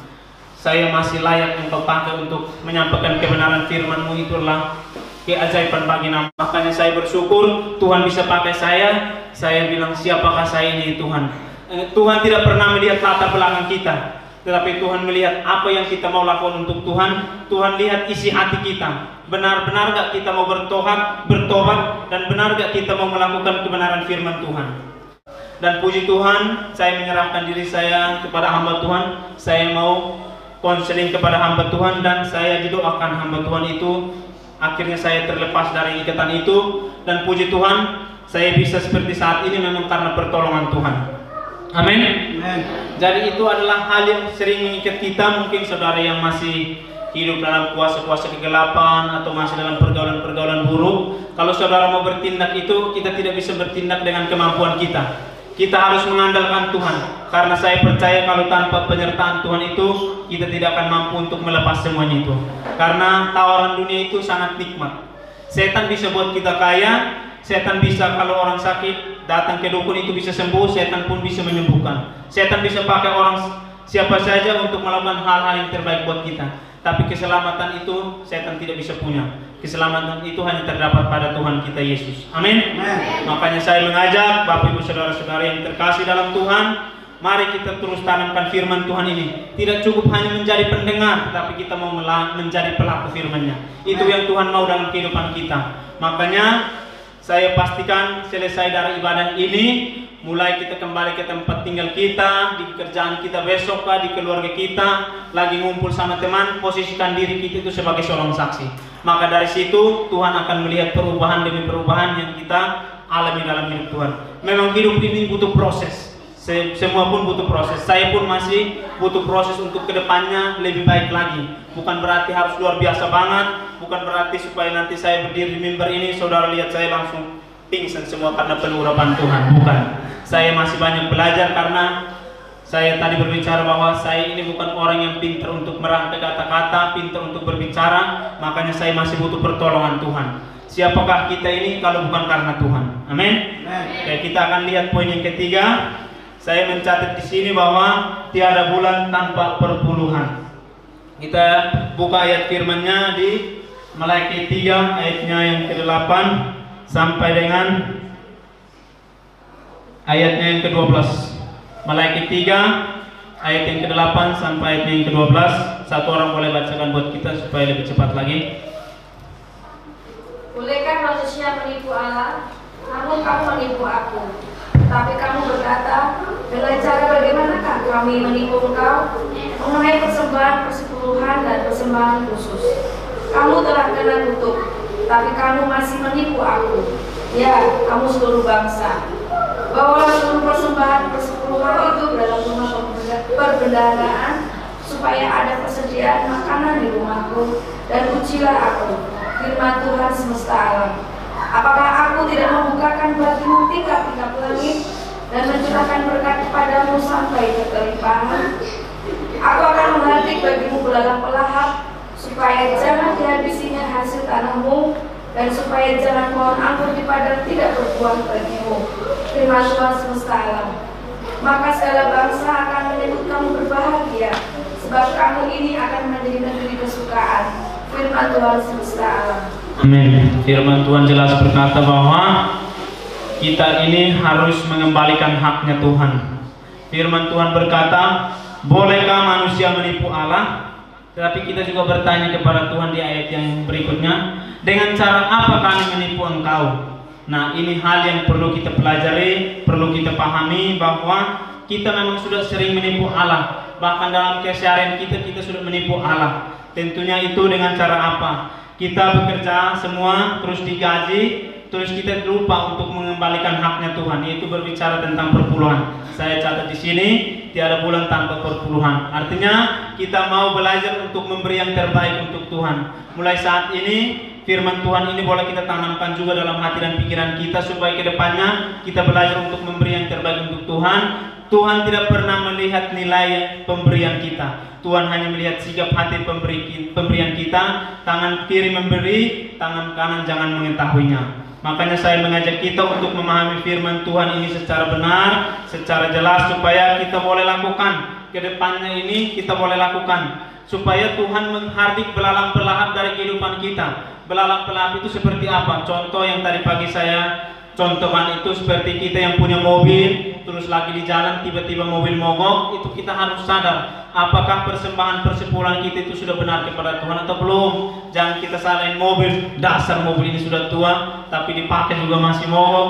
saya masih layak Engkau pakai untuk menyampaikan kebenaran firman-Mu. Itulah keajaiban bagi nama. Makanya saya bersyukur Tuhan bisa pakai saya. Saya bilang, siapakah saya ini, Tuhan? Tuhan tidak pernah melihat latar belakang kita, tetapi Tuhan melihat apa yang kita mau lakukan untuk Tuhan. Tuhan lihat isi hati kita. Benar-benar gak kita mau bertobat, dan benar gak kita mau melakukan kebenaran firman Tuhan. Dan puji Tuhan, saya menyerahkan diri saya kepada hamba Tuhan. Saya mau konseling kepada hamba Tuhan, dan saya didoakan hamba Tuhan itu akhirnya saya terlepas dari ikatan itu. Dan puji Tuhan, saya bisa seperti saat ini memang karena pertolongan Tuhan. Amin. Jadi itu adalah hal yang sering mengikat kita. Mungkin saudara yang masih hidup dalam kuasa-kuasa kegelapan atau masih dalam pergaulan-pergaulan buruk, kalau saudara mau bertindak itu, kita tidak bisa bertindak dengan kemampuan kita. Kita harus mengandalkan Tuhan. Karena saya percaya kalau tanpa penyertaan Tuhan itu, kita tidak akan mampu untuk melepas semuanya itu. Karena tawaran dunia itu sangat nikmat. Setan bisa buat kita kaya. Setan bisa, kalau orang sakit datang ke dukun itu bisa sembuh. Setan pun bisa menyembuhkan. Setan bisa pakai orang siapa saja untuk melakukan hal-hal yang terbaik buat kita. Tapi keselamatan itu setan tidak bisa punya. Keselamatan itu hanya terdapat pada Tuhan kita Yesus. Amin. Makanya saya mengajak Bapak Ibu Saudara-saudara yang terkasih dalam Tuhan, mari kita terus tanamkan firman Tuhan ini. Tidak cukup hanya menjadi pendengar, tetapi kita mau menjadi pelaku firman-Nya. Itu yang Tuhan mau dalam kehidupan kita. Makanya saya pastikan selesai dari ibadah ini, mulai kita kembali ke tempat tinggal kita, di kerjaan kita besok, di keluarga kita, lagi ngumpul sama teman, posisikan diri kita itu sebagai seorang saksi. Maka dari situ Tuhan akan melihat perubahan demi perubahan yang kita alami dalam hidup Tuhan. Memang hidup ini butuh proses. Semua pun butuh proses. Saya pun masih butuh proses untuk kedepannya lebih baik lagi. Bukan berarti harus luar biasa banget. Bukan berarti supaya nanti saya berdiri di mimbar ini, saudara lihat saya langsung pingsan semua karena pengharapan Tuhan. Bukan. Saya masih banyak belajar karena saya tadi berbicara bahwa saya ini bukan orang yang pintar untuk merangkai kata-kata, pintar untuk berbicara. Makanya saya masih butuh pertolongan Tuhan. Siapakah kita ini kalau bukan karena Tuhan? Amin. Oke, kita akan lihat poin yang ketiga. Saya mencatat di sini bahwa tiada bulan tanpa perpuluhan. Kita buka ayat firman-Nya di Malaikat 3 ayatnya yang ke-8 sampai dengan ayatnya yang ke-12. Malaikat 3 ayat yang ke-8 sampai ayat yang ke-12. Satu orang boleh bacakan buat kita supaya lebih cepat lagi. Bolehkah manusia menipu Allah? Namun kamu menipu aku. Tapi kamu berkata, dengan cara bagaimanakah kami menipu engkau? Mengenai persembahan persepuluhan dan persembahan khusus. Kamu telah kena kutuk, tapi kamu masih menipu aku. Ya, kamu seluruh bangsa. Bawalah seluruh persembahan persepuluhan itu dalam rumah perbendaharaan, supaya ada persediaan makanan di rumahku, dan ujilah aku, firman Tuhan semesta alam. Apakah aku tidak membukakan bagimu tingkap-tingkap langit dan mencurahkan berkat kepadamu sampai berkelimpahan? Aku akan menghardik bagimu belalang pelahap, supaya jangan dihabisinya hasil tanahmu, dan supaya jangan pohon anggur di padang tidak berbuah bagimu. Firman Tuhan semesta alam. Maka segala bangsa akan menyebut kamu berbahagia, sebab kamu ini akan menjadi negeri kesukaan. Firman Tuhan semesta alam. Amin. Firman Tuhan jelas berkata bahwa kita ini harus mengembalikan haknya Tuhan. Firman Tuhan berkata, bolehkah manusia menipu Allah? Tetapi kita juga bertanya kepada Tuhan di ayat yang berikutnya, dengan cara apa kami menipu engkau? Nah, ini hal yang perlu kita pelajari, perlu kita pahami bahwa kita memang sudah sering menipu Allah. Bahkan dalam keseharian kita sudah menipu Allah. Tentunya itu dengan cara apa? Kita bekerja semua terus digaji, terus kita lupa untuk mengembalikan haknya Tuhan, yaitu berbicara tentang perpuluhan. Saya catat di sini, tiada bulan tanpa perpuluhan. Artinya kita mau belajar untuk memberi yang terbaik untuk Tuhan. Mulai saat ini firman Tuhan ini boleh kita tanamkan juga dalam hati dan pikiran kita, supaya ke depannya kita belajar untuk memberi yang terbaik untuk Tuhan. Tuhan tidak pernah melihat nilai pemberian kita. Tuhan hanya melihat sikap hati pemberian kita. Tangan kiri memberi, tangan kanan jangan mengetahuinya. Makanya saya mengajak kita untuk memahami firman Tuhan ini secara benar, secara jelas, supaya kita boleh lakukan. Kedepannya ini kita boleh lakukan, supaya Tuhan menghardik belalang pelahap dari kehidupan kita. Belalang pelahap itu seperti apa? Contoh yang tadi pagi saya contohkan itu seperti kita yang punya mobil, terus lagi di jalan tiba-tiba mobil mogok, itu kita harus sadar apakah persembahan persepuluhan kita itu sudah benar kepada Tuhan atau belum. Jangan kita salahin mobil, dasar mobil ini sudah tua tapi dipakai juga masih mogok.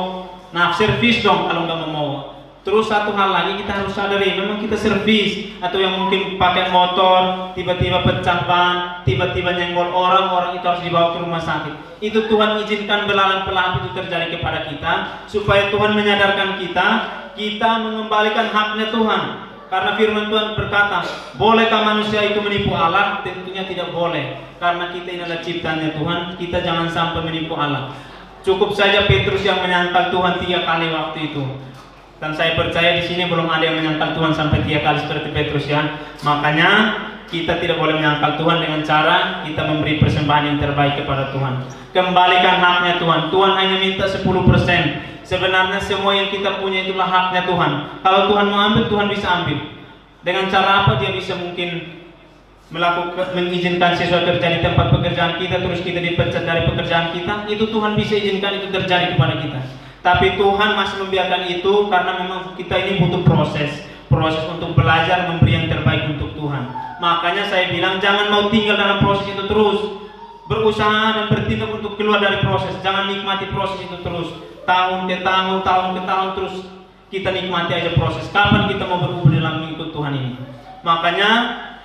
Nah, servis dong kalau nggak mau mogok. Terus satu hal lagi kita harus sadari, memang kita servis, atau yang mungkin pakai motor tiba-tiba pecah ban, tiba-tiba nyenggol orang itu harus dibawa ke rumah sakit. Itu Tuhan izinkan belalang pelahap itu terjadi kepada kita, supaya Tuhan menyadarkan kita mengembalikan haknya Tuhan. Karena firman Tuhan berkata, bolehkah manusia itu menipu Allah? Tentunya tidak boleh, karena kita ini adalah ciptaannya Tuhan. Kita jangan sampai menipu Allah. Cukup saja Petrus yang menyangkal Tuhan 3 kali waktu itu. Dan saya percaya di sini belum ada yang menyangkal Tuhan sampai 3 kali seperti Petrus ya. Makanya kita tidak boleh menyangkal Tuhan dengan cara kita memberi persembahan yang terbaik kepada Tuhan. Kembalikan haknya Tuhan. Tuhan hanya minta 10%. Sebenarnya semua yang kita punya itulah haknya Tuhan. Kalau Tuhan mau ambil, Tuhan bisa ambil. Dengan cara apa Dia bisa mungkin mengizinkan sesuatu terjadi di tempat pekerjaan kita, terus kita dipecat dari pekerjaan kita, itu Tuhan bisa izinkan itu terjadi kepada kita. Tapi Tuhan masih membiarkan itu karena memang kita ini butuh proses untuk belajar memberi yang terbaik untuk Tuhan. Makanya saya bilang jangan mau tinggal dalam proses itu terus, berusaha dan bertindak untuk keluar dari proses. Jangan nikmati proses itu terus, tahun ke tahun terus kita nikmati aja proses. Kapan kita mau berubah dalam mengikut Tuhan ini? Makanya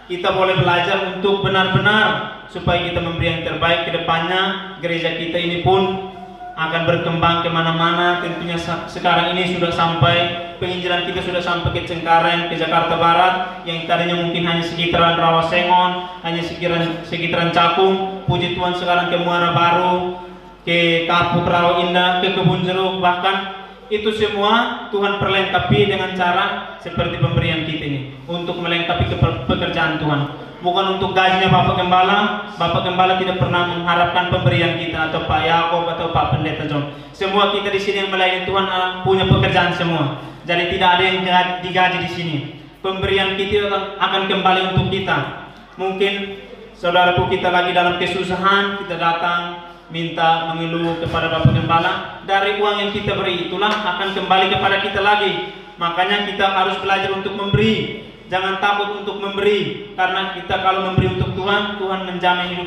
kita boleh belajar untuk benar-benar supaya kita memberi yang terbaik ke depannya. Gereja kita ini pun akan berkembang kemana-mana. Tentunya sekarang ini sudah sampai, penginjilan kita sudah sampai ke Cengkareng, ke Jakarta Barat, yang tadinya mungkin hanya sekitaran Rawasengon, hanya sekitaran Cakung. Puji Tuhan sekarang ke Muara Baru, ke Kapuk Rawa Indah, ke Kebun Jeruk. Bahkan itu semua Tuhan perlengkapi dengan cara seperti pemberian kita ini, untuk melengkapi pekerjaan Tuhan. Bukan untuk gajinya Bapak Gembala. Bapak Gembala tidak pernah mengharapkan pemberian kita, atau Pak Yakob atau Pak Pendeta John. Semua kita di sini yang melayani Tuhan punya pekerjaan semua. Jadi tidak ada yang digaji di sini. Pemberian kita akan kembali untuk kita. Mungkin saudaraku kita lagi dalam kesusahan, kita datang minta mengeluh kepada Bapak Gembala, dari uang yang kita beri itulah akan kembali kepada kita lagi. Makanya kita harus belajar untuk memberi. Jangan takut untuk memberi, karena kita kalau memberi untuk Tuhan, Tuhan menjamin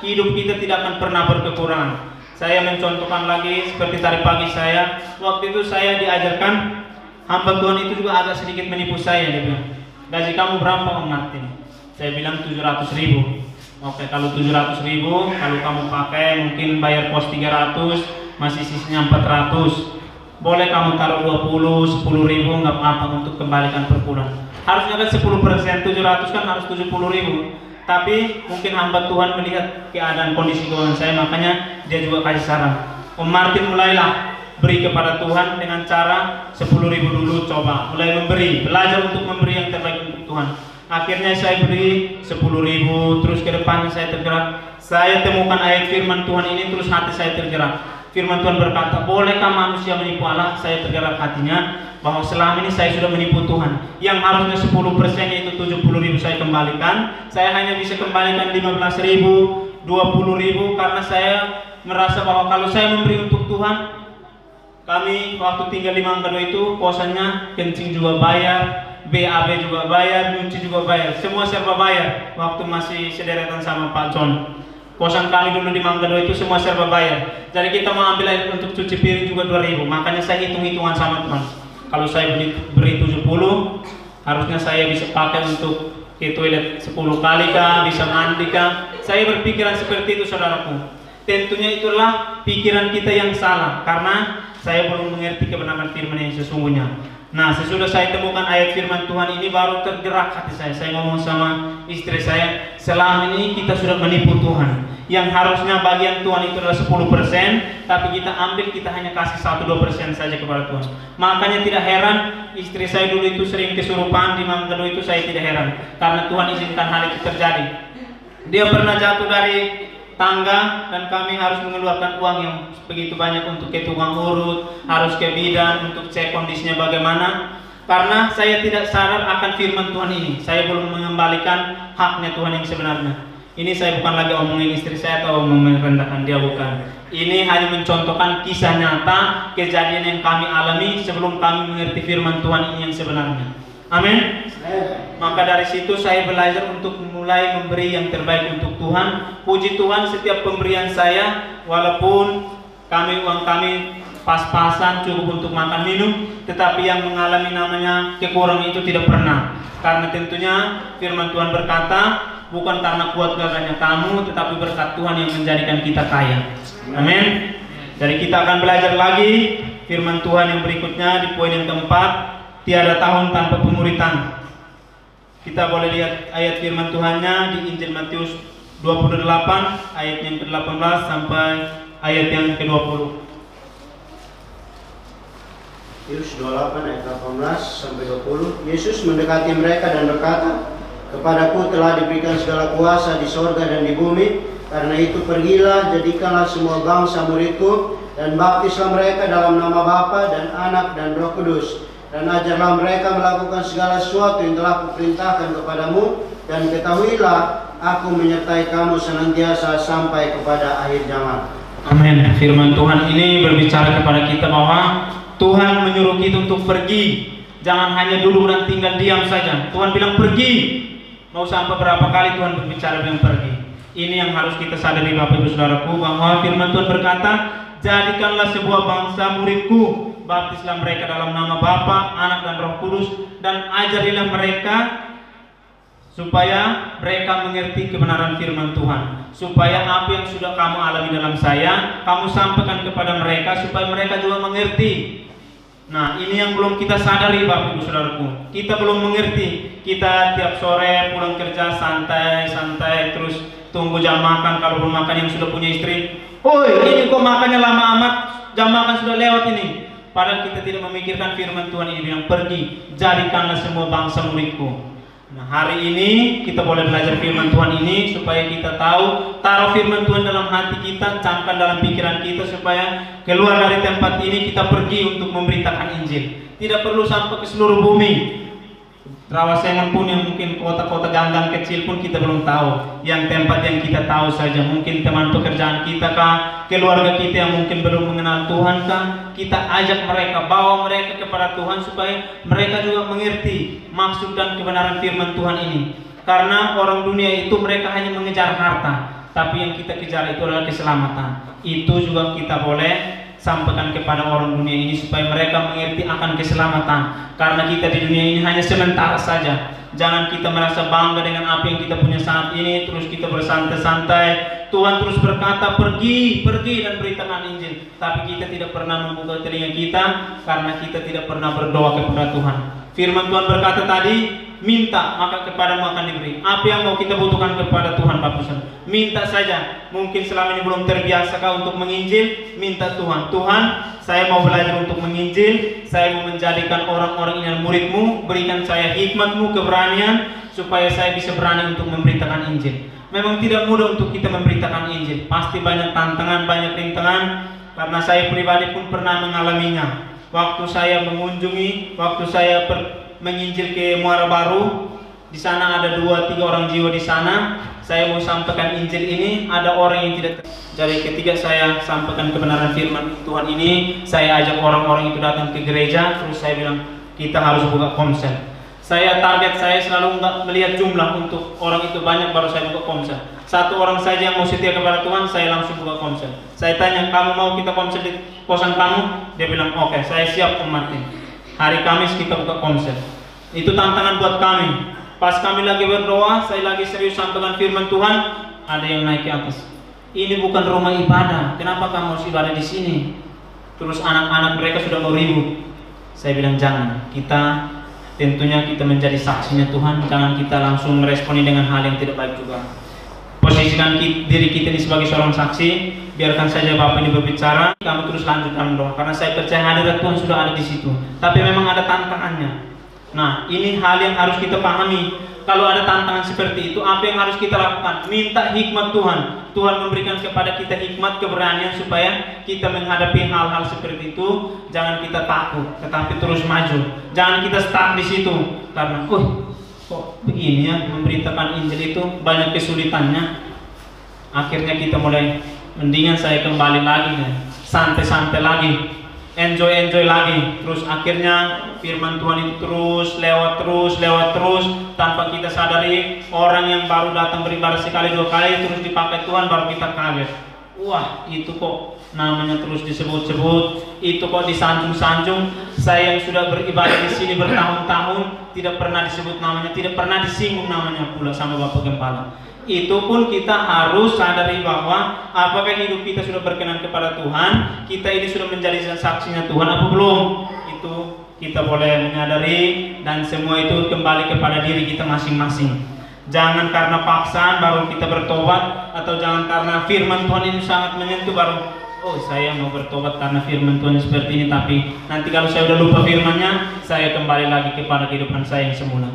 hidup kita tidak akan pernah berkekurangan. Saya mencontohkan lagi seperti tadi pagi saya, waktu itu saya diajarkan, hamba Tuhan itu juga agak sedikit menipu saya. Dia bilang, gaji kamu berapa Om Martin? Saya bilang 700.000. Oke, kalau 700.000, kalau kamu pakai mungkin bayar pos 300, masih sisanya 400. Boleh kamu taruh 10.000 nggak apa-apa untuk kembalikan per bulan. Harusnya kan 10%, 700 kan harus 70.000. Tapi mungkin hamba Tuhan melihat keadaan kondisi keuangan saya, makanya dia juga kasih saran. Om Martin, mulailah beri kepada Tuhan dengan cara 10.000 dulu, coba mulai memberi, belajar untuk memberi yang terbaik untuk Tuhan. Akhirnya saya beri 10.000, terus ke depannya saya tergerak. Saya temukan ayat firman Tuhan ini, terus hati saya tergerak. Firman Tuhan berkata, bolehkah manusia menipu Allah? Saya tergerak hatinya bahwa selama ini saya sudah menipu Tuhan. Yang harusnya 10%, yaitu 70.000 saya kembalikan, saya hanya bisa kembalikan 15.000, 20.000, karena saya merasa bahwa kalau saya memberi untuk Tuhan, kami waktu tinggal di Mangga 2 itu kosannya kencing juga bayar, BAB juga bayar, nyuci juga bayar, semua serba bayar. Waktu masih sederetan sama Pak John, kosan kami dulu di Mangga 2 itu semua serba bayar. Jadi kita mau ambil air untuk cuci piring juga 2.000. Makanya saya hitung-hitungan sama Tuhan, kalau saya beri 70, harusnya saya bisa pakai untuk ke toilet 10 kali kah, bisa mandi kah. Saya berpikiran seperti itu, saudaraku. Tentunya itulah pikiran kita yang salah, karena saya belum mengerti kebenaran firman yang sesungguhnya. Nah, sesudah saya temukan ayat firman Tuhan ini, baru tergerak hati saya. Saya ngomong sama istri saya, selama ini kita sudah menipu Tuhan. Yang harusnya bagian Tuhan itu adalah 10%, tapi kita ambil, kita hanya kasih 1-2% saja kepada Tuhan. Makanya tidak heran istri saya dulu itu sering kesurupan di malam kedua itu, saya tidak heran, karena Tuhan izinkan hal itu terjadi. Dia pernah jatuh dari tangga dan kami harus mengeluarkan uang yang begitu banyak untuk ke tukang urut, harus ke bidan untuk cek kondisinya bagaimana. Karena saya tidak sadar akan firman Tuhan ini, saya belum mengembalikan haknya Tuhan yang sebenarnya. Ini saya bukan lagi omongin istri saya atau merendahkan dia, bukan. Ini hanya mencontohkan kisah nyata kejadian yang kami alami sebelum kami mengerti firman Tuhan ini yang sebenarnya. Amin. Maka dari situ saya belajar untuk mulai memberi yang terbaik untuk Tuhan. Puji Tuhan, setiap pemberian saya, walaupun uang kami pas-pasan cukup untuk makan minum, tetapi yang mengalami namanya kekurangan itu tidak pernah. Karena tentunya firman Tuhan berkata, bukan karena kuat gagahnya kamu, tetapi berkat Tuhan yang menjadikan kita kaya. Amin. Jadi kita akan belajar lagi firman Tuhan yang berikutnya di poin yang keempat, tiada tahun tanpa pemuritan. Kita boleh lihat ayat firman Tuhannya di Injil Matius 28 ayat yang ke-18 sampai ayat yang ke-20. Matius 28 ayat 18 sampai 20. Yesus mendekati mereka dan berkata, "Kepadaku telah diberikan segala kuasa di sorga dan di bumi. Karena itu pergilah, jadikanlah semua bangsa muridku, dan baptislah mereka dalam nama Bapa dan Anak dan Roh Kudus. Dan ajarlah mereka melakukan segala sesuatu yang telah kuperintahkan kepadamu, dan ketahuilah aku menyertai kamu senantiasa sampai kepada akhir zaman." Amin. Firman Tuhan ini berbicara kepada kita bahwa Tuhan menyuruh kita untuk pergi. Jangan hanya duduk dan tinggal diam saja. Tuhan bilang pergi. Mau sampai berapa kali Tuhan berbicara bilang pergi. Ini yang harus kita sadari Bapak Ibu Saudaraku, bahwa firman Tuhan berkata, "Jadikanlah sebuah bangsa muridku, baptislah mereka dalam nama Bapa, Anak dan Roh Kudus, dan ajarilah mereka supaya mereka mengerti kebenaran firman Tuhan, supaya apa yang sudah kamu alami dalam saya, kamu sampaikan kepada mereka supaya mereka juga mengerti." Nah, ini yang belum kita sadari Bapak Ibu Saudaraku. Kita belum mengerti. Kita tiap sore pulang kerja santai-santai, terus tunggu jam makan. Kalau belum makan yang sudah punya istri, "Oi, ini kok makannya lama amat, jam makan sudah lewat ini." Padahal kita tidak memikirkan firman Tuhan ini yang pergi, jadikanlah semua bangsa muridku. Nah, hari ini kita boleh belajar firman Tuhan ini supaya kita tahu, taruh firman Tuhan dalam hati kita, camkan dalam pikiran kita supaya keluar dari tempat ini kita pergi untuk memberitakan Injil. Tidak perlu sampai ke seluruh bumi. Rawasengan pun, yang mungkin kota-kota ganggang kecil pun kita belum tahu. Yang tempat yang kita tahu saja, mungkin teman pekerjaan kita kah, keluarga kita yang mungkin belum mengenal Tuhan kah, kita ajak mereka, bawa mereka kepada Tuhan supaya mereka juga mengerti maksud dan kebenaran firman Tuhan ini. Karena orang dunia itu mereka hanya mengejar harta, tapi yang kita kejar itu adalah keselamatan. Itu juga kita boleh sampaikan kepada orang dunia ini supaya mereka mengerti akan keselamatan. Karena kita di dunia ini hanya sementara saja. Jangan kita merasa bangga dengan apa yang kita punya saat ini, terus kita bersantai-santai. Tuhan terus berkata, pergi dan beritakan Injil. Tapi kita tidak pernah membuka telinga kita karena kita tidak pernah berdoa kepada Tuhan. Firman Tuhan berkata tadi, minta maka kepadamu akan diberi. Apa yang mau kita butuhkan kepada Tuhan Bapak Saudara? Minta saja. Mungkin selama ini belum terbiasa kau untuk menginjil, minta Tuhan. Tuhan, saya mau belajar untuk menginjil, saya mau menjadikan orang-orang ini muridmu, berikan saya hikmatmu, keberanian, supaya saya bisa berani untuk memberitakan Injil. Memang tidak mudah untuk kita memberitakan Injil. Pasti banyak tantangan, banyak rintangan, karena saya pribadi pun pernah mengalaminya. Waktu saya mengunjungi, waktu saya menginjil ke Muara Baru, di sana ada 2-3 orang jiwa di sana. Saya mau sampaikan Injil ini, ada orang yang tidak. Jadi ketika saya sampaikan kebenaran firman Tuhan ini, saya ajak orang-orang itu datang ke gereja. Terus saya bilang, kita harus buka komsel. Target saya selalu nggak melihat jumlah, untuk orang itu banyak baru saya buka komsel. Satu orang saja yang mau setia kepada Tuhan, saya langsung buka komsel. Saya tanya, kamu mau kita komsel di kosan kamu? Dia bilang, oke, saya siap Martin. Hari Kamis kita buka komsel. Itu tantangan buat kami. Pas kami lagi berdoa, saya lagi serius sampaikan firman Tuhan, ada yang naik ke atas. Ini bukan rumah ibadah, kenapa kamu harus ibadah di sini? Terus anak-anak mereka sudah mau ribut. Saya bilang jangan. Kita tentunya kita menjadi saksinya Tuhan. Jangan kita langsung meresponi dengan hal yang tidak baik juga. Posisikan diri kita ini sebagai seorang saksi. Biarkan saja Bapak ini berbicara. Kami terus lanjut dalam doa. Karena saya percaya hadirat Tuhan sudah ada di situ. Tapi memang ada tantangannya. Nah, ini hal yang harus kita pahami. Kalau ada tantangan seperti itu, apa yang harus kita lakukan? Minta hikmat Tuhan. Tuhan memberikan kepada kita hikmat, keberanian supaya kita menghadapi hal-hal seperti itu. Jangan kita takut, tetapi terus maju. Jangan kita stuck di situ karena, kok begini ya, memberitakan Injil itu banyak kesulitannya. Akhirnya kita mulai, mendingan saya kembali lagi, santai-santai lagi. Enjoy lagi. Terus akhirnya firman Tuhan itu terus lewat terus tanpa kita sadari. Orang yang baru datang beribadah sekali 2 kali terus dipakai Tuhan, baru kita kaget. Wah, itu kok namanya terus disebut-sebut, itu kok disanjung-sanjung. Saya yang sudah beribadah di sini bertahun-tahun tidak pernah disebut namanya, tidak pernah disinggung namanya pula sama Bapak Gembala. Itu pun kita harus sadari bahwa apakah hidup kita sudah berkenan kepada Tuhan, kita ini sudah menjadi saksinya Tuhan apa belum. Itu kita boleh menyadari, dan semua itu kembali kepada diri kita masing-masing. Jangan karena paksaan baru kita bertobat, atau jangan karena firman Tuhan ini sangat menyentuh baru, saya mau bertobat karena firman Tuhan seperti ini. Tapi nanti kalau saya udah lupa firmannya, saya kembali lagi kepada kehidupan saya yang semula.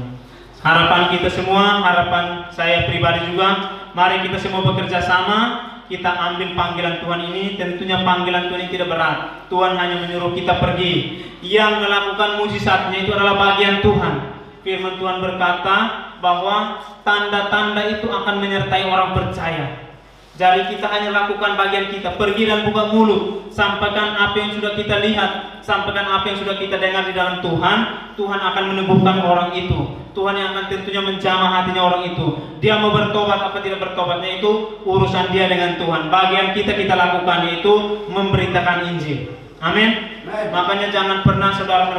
Harapan kita semua, harapan saya pribadi juga, mari kita semua bekerja sama. Kita ambil panggilan Tuhan ini. Tentunya panggilan Tuhan ini tidak berat. Tuhan hanya menyuruh kita pergi. Yang melakukan mukjizatnya itu adalah bagian Tuhan. Firman Tuhan berkata bahwa tanda-tanda itu akan menyertai orang percaya. Jadi kita hanya lakukan bagian kita, pergi dan buka mulut, sampaikan apa yang sudah kita lihat, sampaikan apa yang sudah kita dengar di dalam Tuhan. Tuhan akan meneguhkan orang itu. Tuhan yang akan tentunya menjamah hatinya orang itu. Dia mau bertobat apa tidak bertobatnya itu urusan dia dengan Tuhan. Bagian kita lakukan yaitu memberitakan Injil. Amin. Makanya jangan pernah saudara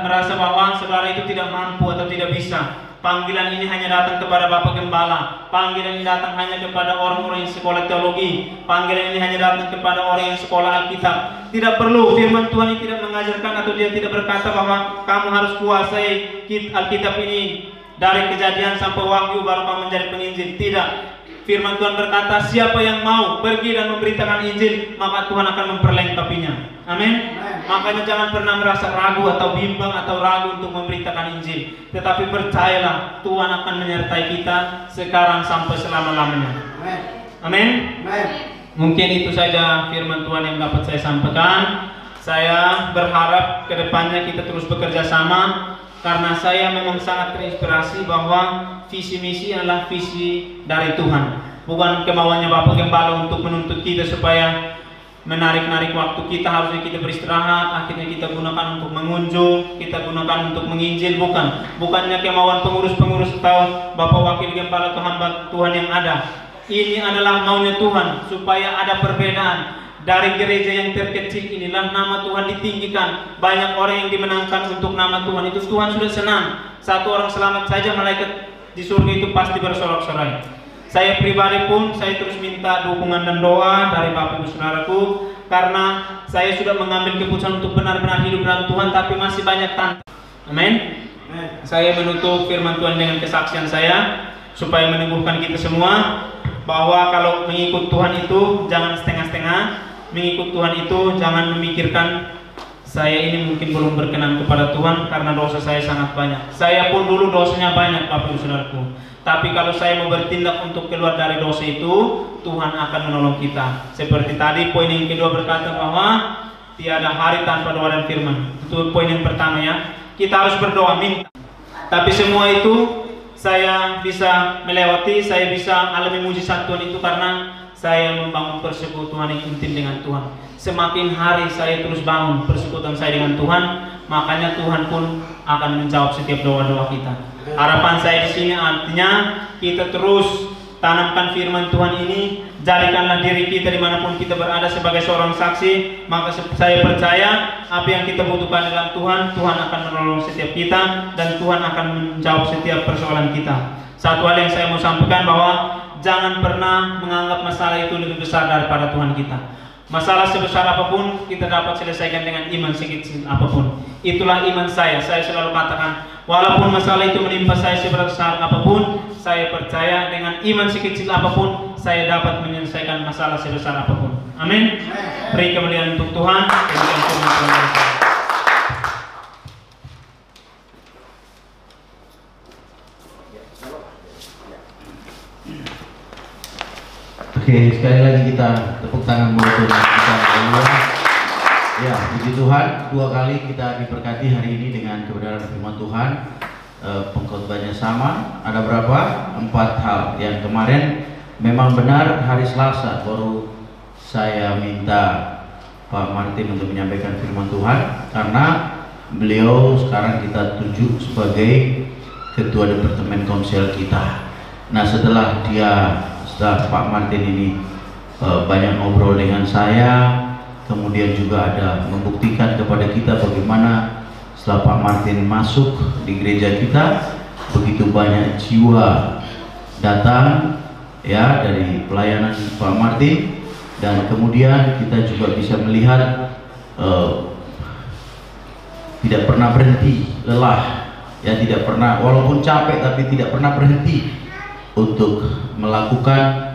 merasa bahwa saudara itu tidak mampu atau tidak bisa. Panggilan ini hanya datang kepada Bapak Gembala. Panggilan ini datang hanya kepada orang-orang yang sekolah teologi. Panggilan ini hanya datang kepada orang yang sekolah Alkitab. Tidak perlu, firman Tuhan ini tidak mengajarkan atau dia tidak berkata bahwa kamu harus kuasai Alkitab ini dari Kejadian sampai Wahyu baru kamu menjadi penginjil. Tidak. Firman Tuhan berkata, siapa yang mau pergi dan memberitakan Injil, maka Tuhan akan memperlengkapinya. Amin. Makanya jangan pernah merasa ragu atau bimbang atau ragu untuk memberitakan Injil. Tetapi percayalah, Tuhan akan menyertai kita sekarang sampai selama-lamanya. Amin. Mungkin itu saja firman Tuhan yang dapat saya sampaikan. Saya berharap kedepannya kita terus bekerja sama. Karena saya memang sangat terinspirasi bahwa visi misi adalah visi dari Tuhan. Bukan kemauannya Bapak Gembala untuk menuntut kita supaya menarik-narik waktu kita, harusnya kita beristirahat, akhirnya kita gunakan untuk mengunjung, kita gunakan untuk menginjil. Bukannya kemauan pengurus-pengurus atau Bapak Wakil Gembala atau hamba Tuhan yang ada. Ini adalah maunya Tuhan supaya ada perbedaan. Dari gereja yang terkecil inilah nama Tuhan ditinggikan. Banyak orang yang dimenangkan untuk nama Tuhan. Itu Tuhan sudah senang. Satu orang selamat saja, malaikat di surga itu pasti bersorak-sorai. Saya pribadi pun, saya terus minta dukungan dan doa dari Bapak Ibu Saudaraku. Karena saya sudah mengambil keputusan untuk benar-benar hidup dalam Tuhan, tapi masih banyak tantangan. Amin. Saya menutup firman Tuhan dengan kesaksian saya, supaya meneguhkan kita semua bahwa kalau mengikut Tuhan itu jangan setengah-setengah. Mengikut Tuhan itu jangan memikirkan saya ini mungkin belum berkenan kepada Tuhan karena dosa saya sangat banyak. Saya pun dulu dosanya banyak, Bapak Ibu Saudaraku. Tapi kalau saya mau bertindak untuk keluar dari dosa itu, Tuhan akan menolong kita. Seperti tadi poin yang kedua berkata bahwa tiada hari tanpa doa dan firman. Itu poin yang pertama ya. Kita harus berdoa, minta. Tapi semua itu saya bisa melewati, saya bisa alami mujizat Tuhan itu karena saya membangun persekutuan yang intim dengan Tuhan. Semakin hari saya terus bangun persekutuan saya dengan Tuhan, makanya Tuhan pun akan menjawab setiap doa-doa kita. Harapan saya di sini artinya kita terus tanamkan firman Tuhan ini, jadikanlah diri kita dimanapun kita berada sebagai seorang saksi. Maka saya percaya apa yang kita butuhkan dalam Tuhan, Tuhan akan menolong setiap kita dan Tuhan akan menjawab setiap persoalan kita. Satu hal yang saya mau sampaikan bahwa jangan pernah menganggap masalah itu lebih besar daripada Tuhan kita. Masalah sebesar apapun kita dapat selesaikan dengan iman sekecil apapun. Itulah iman saya. Saya selalu katakan, walaupun masalah itu menimpa saya sebesar apapun, saya percaya dengan iman sekecil apapun saya dapat menyelesaikan masalah sebesar apapun. Amin. Beri kemuliaan untuk Tuhan. Kemuliaan Tuhan. Oke, sekali lagi kita tepuk tangan buat Tuhan kita. Ya, puji Tuhan, 2 kali kita diberkati hari ini dengan kebenaran firman Tuhan. Pengkhotbahnya sama, ada berapa? 4 hal. Yang kemarin memang benar hari Selasa baru saya minta Pak Martin untuk menyampaikan firman Tuhan, karena beliau sekarang kita tunjuk sebagai Ketua Departemen Konsel kita. Nah, setelah Pak Martin ini banyak ngobrol dengan saya, kemudian juga ada membuktikan kepada kita bagaimana setelah Pak Martin masuk di gereja kita, begitu banyak jiwa datang ya dari pelayanan Pak Martin, dan kemudian kita juga bisa melihat tidak pernah berhenti lelah, ya tidak pernah, walaupun capek tapi tidak pernah berhenti untuk melakukan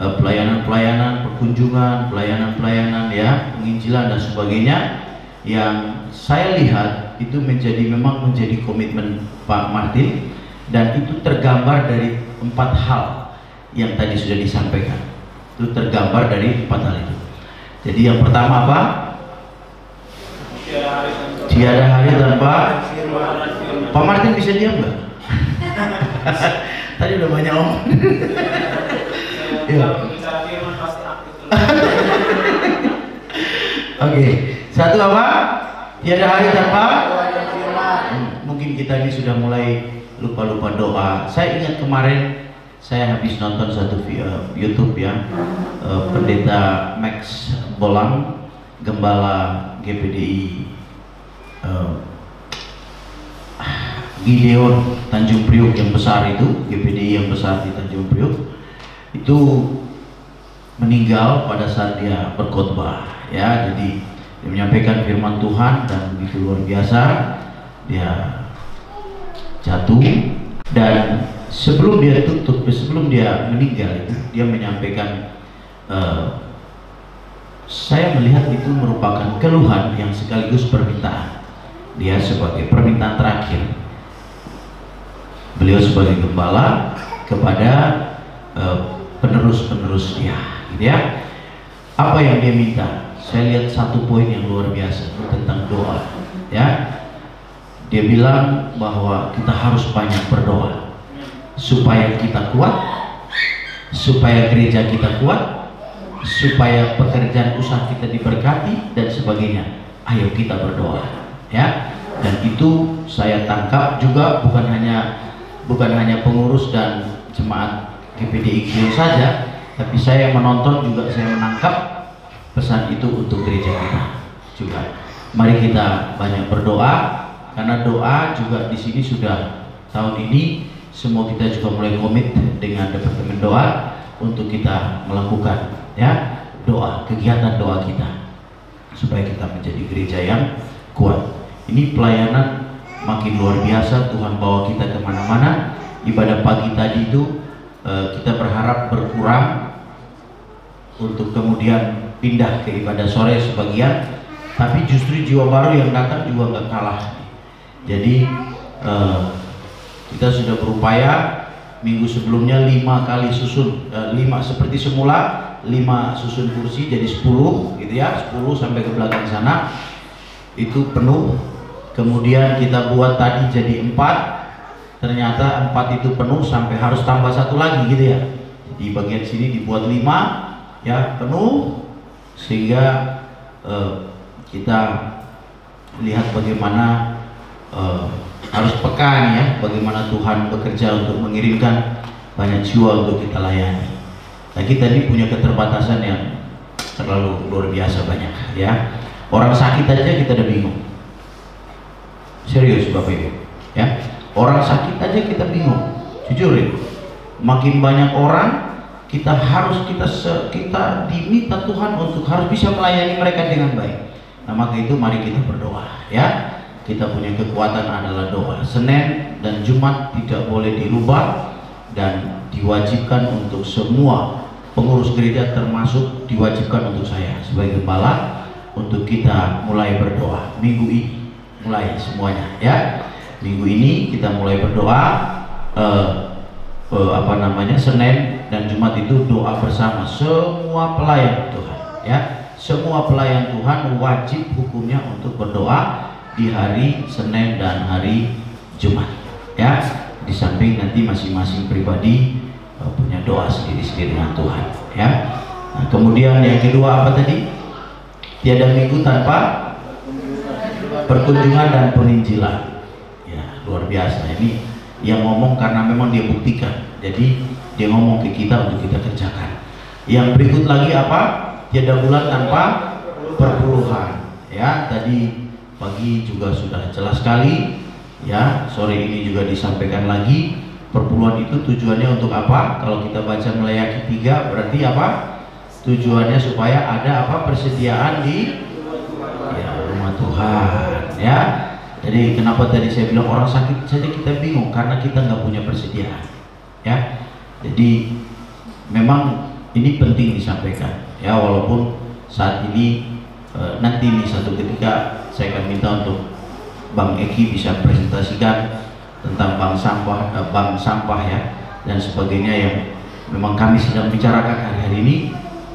pelayanan-pelayanan, perkunjungan, pelayanan-pelayanan ya, penginjilan dan sebagainya, yang saya lihat itu memang menjadi komitmen Pak Martin, dan itu tergambar dari 4 hal yang tadi sudah disampaikan. Itu tergambar dari 4 hal itu. Jadi yang pertama apa? Tiada hari tanpa Pak Martin. Bisa diam nggak? Tadi udah banyak omong. Oke, satu apa? Tiada hari tanpa. Mungkin kita ini sudah mulai lupa-lupa doa. Saya ingat kemarin saya habis nonton satu YouTube ya, Pendeta Max Bolang, Gembala GPDI Gideon Tanjung Priok yang besar itu, GPDI yang besar di Tanjung Priok, itu meninggal pada saat dia berkhotbah ya. Jadi dia menyampaikan firman Tuhan dan begitu luar biasa, dia jatuh, dan sebelum dia meninggal itu dia menyampaikan, saya melihat itu merupakan keluhan yang sekaligus permintaan. Dia sebagai permintaan terakhir beliau sebagai gembala kepada penerus-penerus dia, gitu ya. Apa yang dia minta? Saya lihat satu poin yang luar biasa tentang doa, ya. Dia bilang bahwa kita harus banyak berdoa supaya kita kuat, supaya gereja kita kuat, supaya pekerjaan usaha kita diberkati dan sebagainya. Ayo kita berdoa, ya. Dan itu saya tangkap juga bukan hanya pengurus dan jemaat GPDI Gideon saja, tapi saya menonton juga, saya menangkap pesan itu untuk gereja kita juga. Mari kita banyak berdoa, karena doa juga di sini sudah tahun ini semua kita juga mulai komit dengan departemen doa untuk kita melakukan ya doa, kegiatan doa kita supaya kita menjadi gereja yang kuat. Ini pelayanan makin luar biasa, Tuhan bawa kita kemana-mana. Ibadah pagi tadi itu kita berharap berkurang untuk kemudian pindah ke ibadah sore sebagian, tapi justru jiwa baru yang datang juga nggak kalah. Jadi kita sudah berupaya minggu sebelumnya 5 kali susun, 5 seperti semula 5 susun kursi jadi 10 gitu ya, 10 sampai ke belakang sana itu penuh. Kemudian kita buat tadi jadi 4, ternyata 4 itu penuh sampai harus tambah 1 lagi gitu ya. Di bagian sini dibuat 5 ya, penuh, sehingga kita lihat bagaimana harus peka nih ya, bagaimana Tuhan bekerja untuk mengirimkan banyak jiwa untuk kita layani. Nah, kita ini punya keterbatasan yang terlalu luar biasa banyak ya. Orang sakit aja kita udah bingung. Serius Bapak Ibu ya, orang sakit aja kita bingung, jujur ya. Makin banyak orang kita diminta Tuhan untuk harus bisa melayani mereka dengan baik. Nah, maka itu mari kita berdoa ya. Kita punya kekuatan adalah doa. Senin dan Jumat tidak boleh dirubah dan diwajibkan untuk semua pengurus gereja, termasuk diwajibkan untuk saya sebagai gembala, untuk kita mulai berdoa minggu ini, mulai semuanya ya. Minggu ini kita mulai berdoa, Senin dan Jumat itu doa bersama semua pelayan Tuhan ya. Semua pelayan Tuhan wajib hukumnya untuk berdoa di hari Senin dan hari Jumat ya. Di samping nanti masing-masing pribadi punya doa sendiri-sendiri dengan Tuhan ya. Nah, kemudian yang kedua apa tadi? Tiada minggu tanpa perkunjungan dan penginjilan ya. Luar biasa, ini yang ngomong karena memang dia buktikan, jadi dia ngomong ke kita untuk kita kerjakan. Yang berikut lagi apa? Tiada bulan tanpa perpuluhan ya. Tadi pagi juga sudah jelas sekali ya, sore ini juga disampaikan lagi. Perpuluhan itu tujuannya untuk apa? Kalau kita baca Maleakhi 3 berarti apa? Tujuannya supaya ada apa? Persediaan di rumah Tuhan ya. Jadi kenapa tadi saya bilang orang sakit saja kita bingung, karena kita nggak punya persediaan ya. Jadi memang ini penting disampaikan ya, walaupun saat ini nanti nih satu ketika saya akan minta untuk Bang Eki bisa presentasikan tentang bank sampah ya dan sebagainya yang memang kami sedang bicarakan hari-hari ini,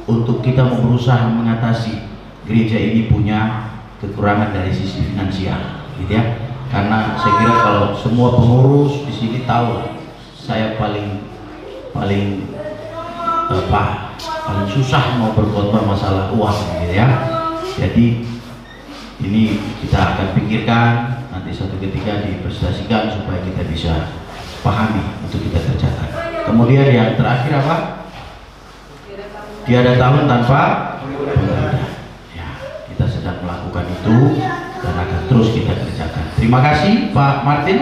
untuk kita berusaha mengatasi gereja ini punya kekurangan dari sisi finansial gitu ya. Karena saya kira kalau semua pengurus di sini tahu lah, saya paling susah mau berkhotbah masalah uang gitu ya. Jadi ini kita akan pikirkan nanti suatu ketika dipresentasikan supaya kita bisa pahami untuk kita kerjakan. Kemudian yang terakhir apa? Tiada tahun tanpa pengguna. Ya, kita sedang melakukan itu dan akan terus kita kerjakan. Terima kasih Pak Martin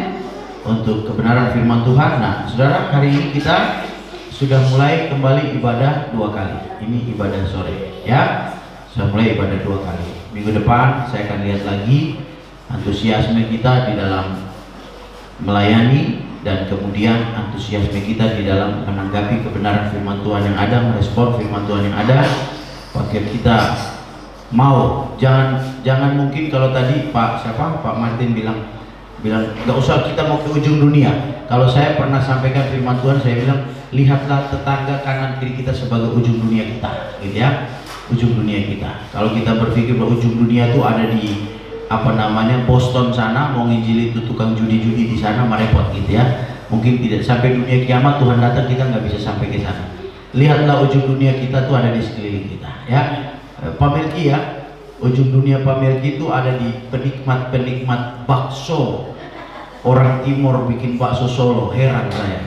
untuk kebenaran firman Tuhan. Nah, saudara, hari ini kita sudah mulai kembali ibadah 2 kali. Ini ibadah sore ya. Sudah mulai ibadah 2 kali. Minggu depan saya akan lihat lagi antusiasme kita di dalam melayani dan kemudian antusiasme kita di dalam menanggapi kebenaran firman Tuhan yang ada, merespon firman Tuhan yang ada. Pakir kita mau, jangan mungkin kalau tadi Pak Martin bilang nggak usah kita mau ke ujung dunia. Kalau saya pernah sampaikan firman Tuhan, saya bilang lihatlah tetangga kanan kiri kita sebagai ujung dunia kita gitu ya. Ujung dunia kita. Kalau kita berpikir bahwa ujung dunia itu ada di Boston sana, mau nginjili itu tukang judi-judi di sana, merepot gitu ya. Mungkin tidak sampai dunia kiamat Tuhan datang, kita nggak bisa sampai ke sana. Lihatlah ujung dunia kita tuh ada di sekeliling kita ya. Pak Melki ya, ujung dunia Pak Melki itu ada di penikmat bakso. Orang timur bikin bakso Solo, heran saya.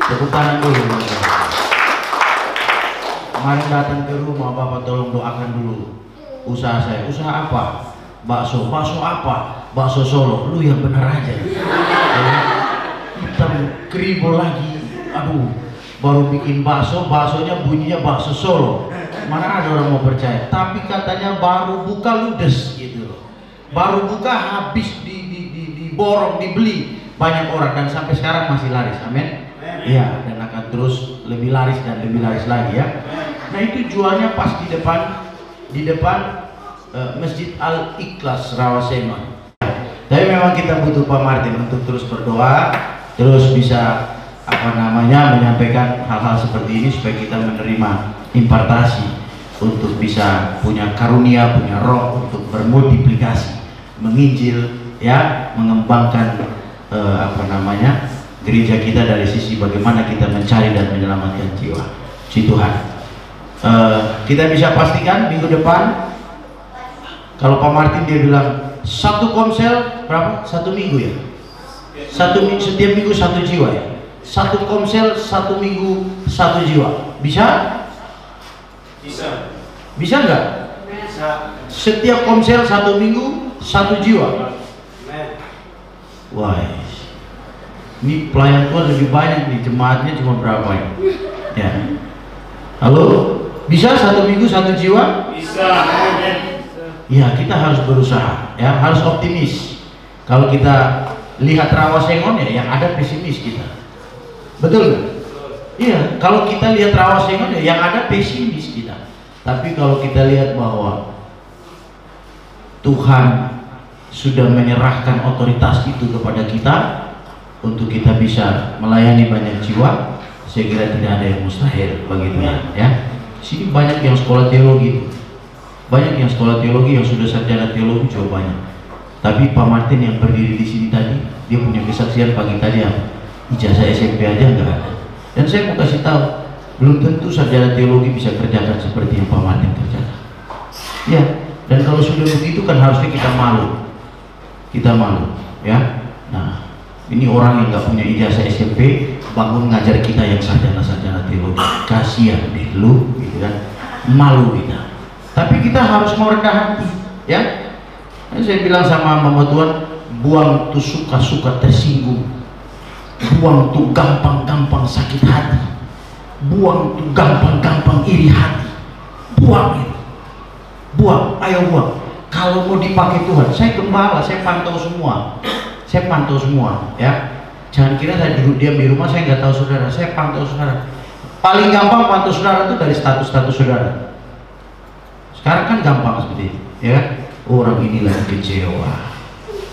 Tepuk tangan dulu. Kemarin datang ke rumah, Bapak tolong doakan dulu usaha saya. Usaha apa? Bakso. Bakso apa? Bakso Solo. Lu yang benar aja. Kita kribo lagi. Aduh, baru bikin bakso, baksonya bunyinya bakso Solo. Mana ada orang mau percaya? Tapi katanya baru buka ludes gitu loh. Baru buka habis diborong, dibeli banyak orang dan sampai sekarang masih laris. Amin. Iya, dan akan terus lebih laris dan lebih laris lagi ya. Nah, itu jualnya pas di depan Masjid Al-Ikhlas Rawasema. Tapi memang kita butuh Pak Martin untuk terus berdoa, terus bisa menyampaikan hal-hal seperti ini supaya kita menerima impartasi untuk bisa punya karunia, punya roh untuk bermultiplikasi, menginjil ya, mengembangkan gereja kita dari sisi bagaimana kita mencari dan menyelamatkan jiwa. Si Tuhan. Kita bisa pastikan minggu depan, kalau Pak Martin dia bilang 1 komsel berapa? 1 minggu ya? Setiap minggu 1 jiwa ya? 1 komsel 1 minggu 1 jiwa. Bisa? Bisa nggak? Bisa. Setiap komsel 1 minggu 1 jiwa. Wah, ini pelayan Tuhan lebih banyak nih, jemaatnya cuma berapa ya? Ya. Halo? Bisa 1 minggu 1 jiwa? Bisa. Ya, kita harus berusaha, ya, harus optimis. Kalau kita lihat Rawasengon ya, yang ada pesimis kita. Betul nggak? Iya, kalau kita lihat Rawasengon ya, yang ada pesimis kita. Tapi kalau kita lihat bahwa Tuhan sudah menyerahkan otoritas itu kepada kita untuk kita bisa melayani banyak jiwa, saya kira tidak ada yang mustahil bagi Tuhan, ya. Sini banyak yang sekolah teologi, banyak yang sekolah teologi yang sudah sarjana teologi juga banyak. Tapi Pak Martin yang berdiri di sini tadi, dia punya kesaksian pagi tadi yang ijazah SMP aja nggak ada. Dan saya mau kasih tahu, belum tentu sarjana teologi bisa kerjakan seperti yang Pak Martin kerjakan. Ya, dan kalau sudah begitu kan harusnya kita malu, ya. Nah, ini orang yang nggak punya ijazah SMP bangun ngajar kita yang sarjana teologi, kasihan deh lu, gitu kan, malu kita. Tapi kita harus mau rendah hati, ya. Saya bilang sama Mama Tuhan, buang tuh suka-suka tersinggung, buang tuh gampang-gampang sakit hati, buang tuh gampang-gampang iri hati, buang itu, buang, ayo buang. Kalau mau dipakai Tuhan, saya gembala, saya pantau semua, ya. Jangan kira saya duduk diam di rumah, saya nggak tahu saudara, saya pantau saudara. Paling gampang pantau saudara itu dari status-status saudara. Sekarang kan gampang seperti itu, ya. Oh, orang ini lagi kecewa,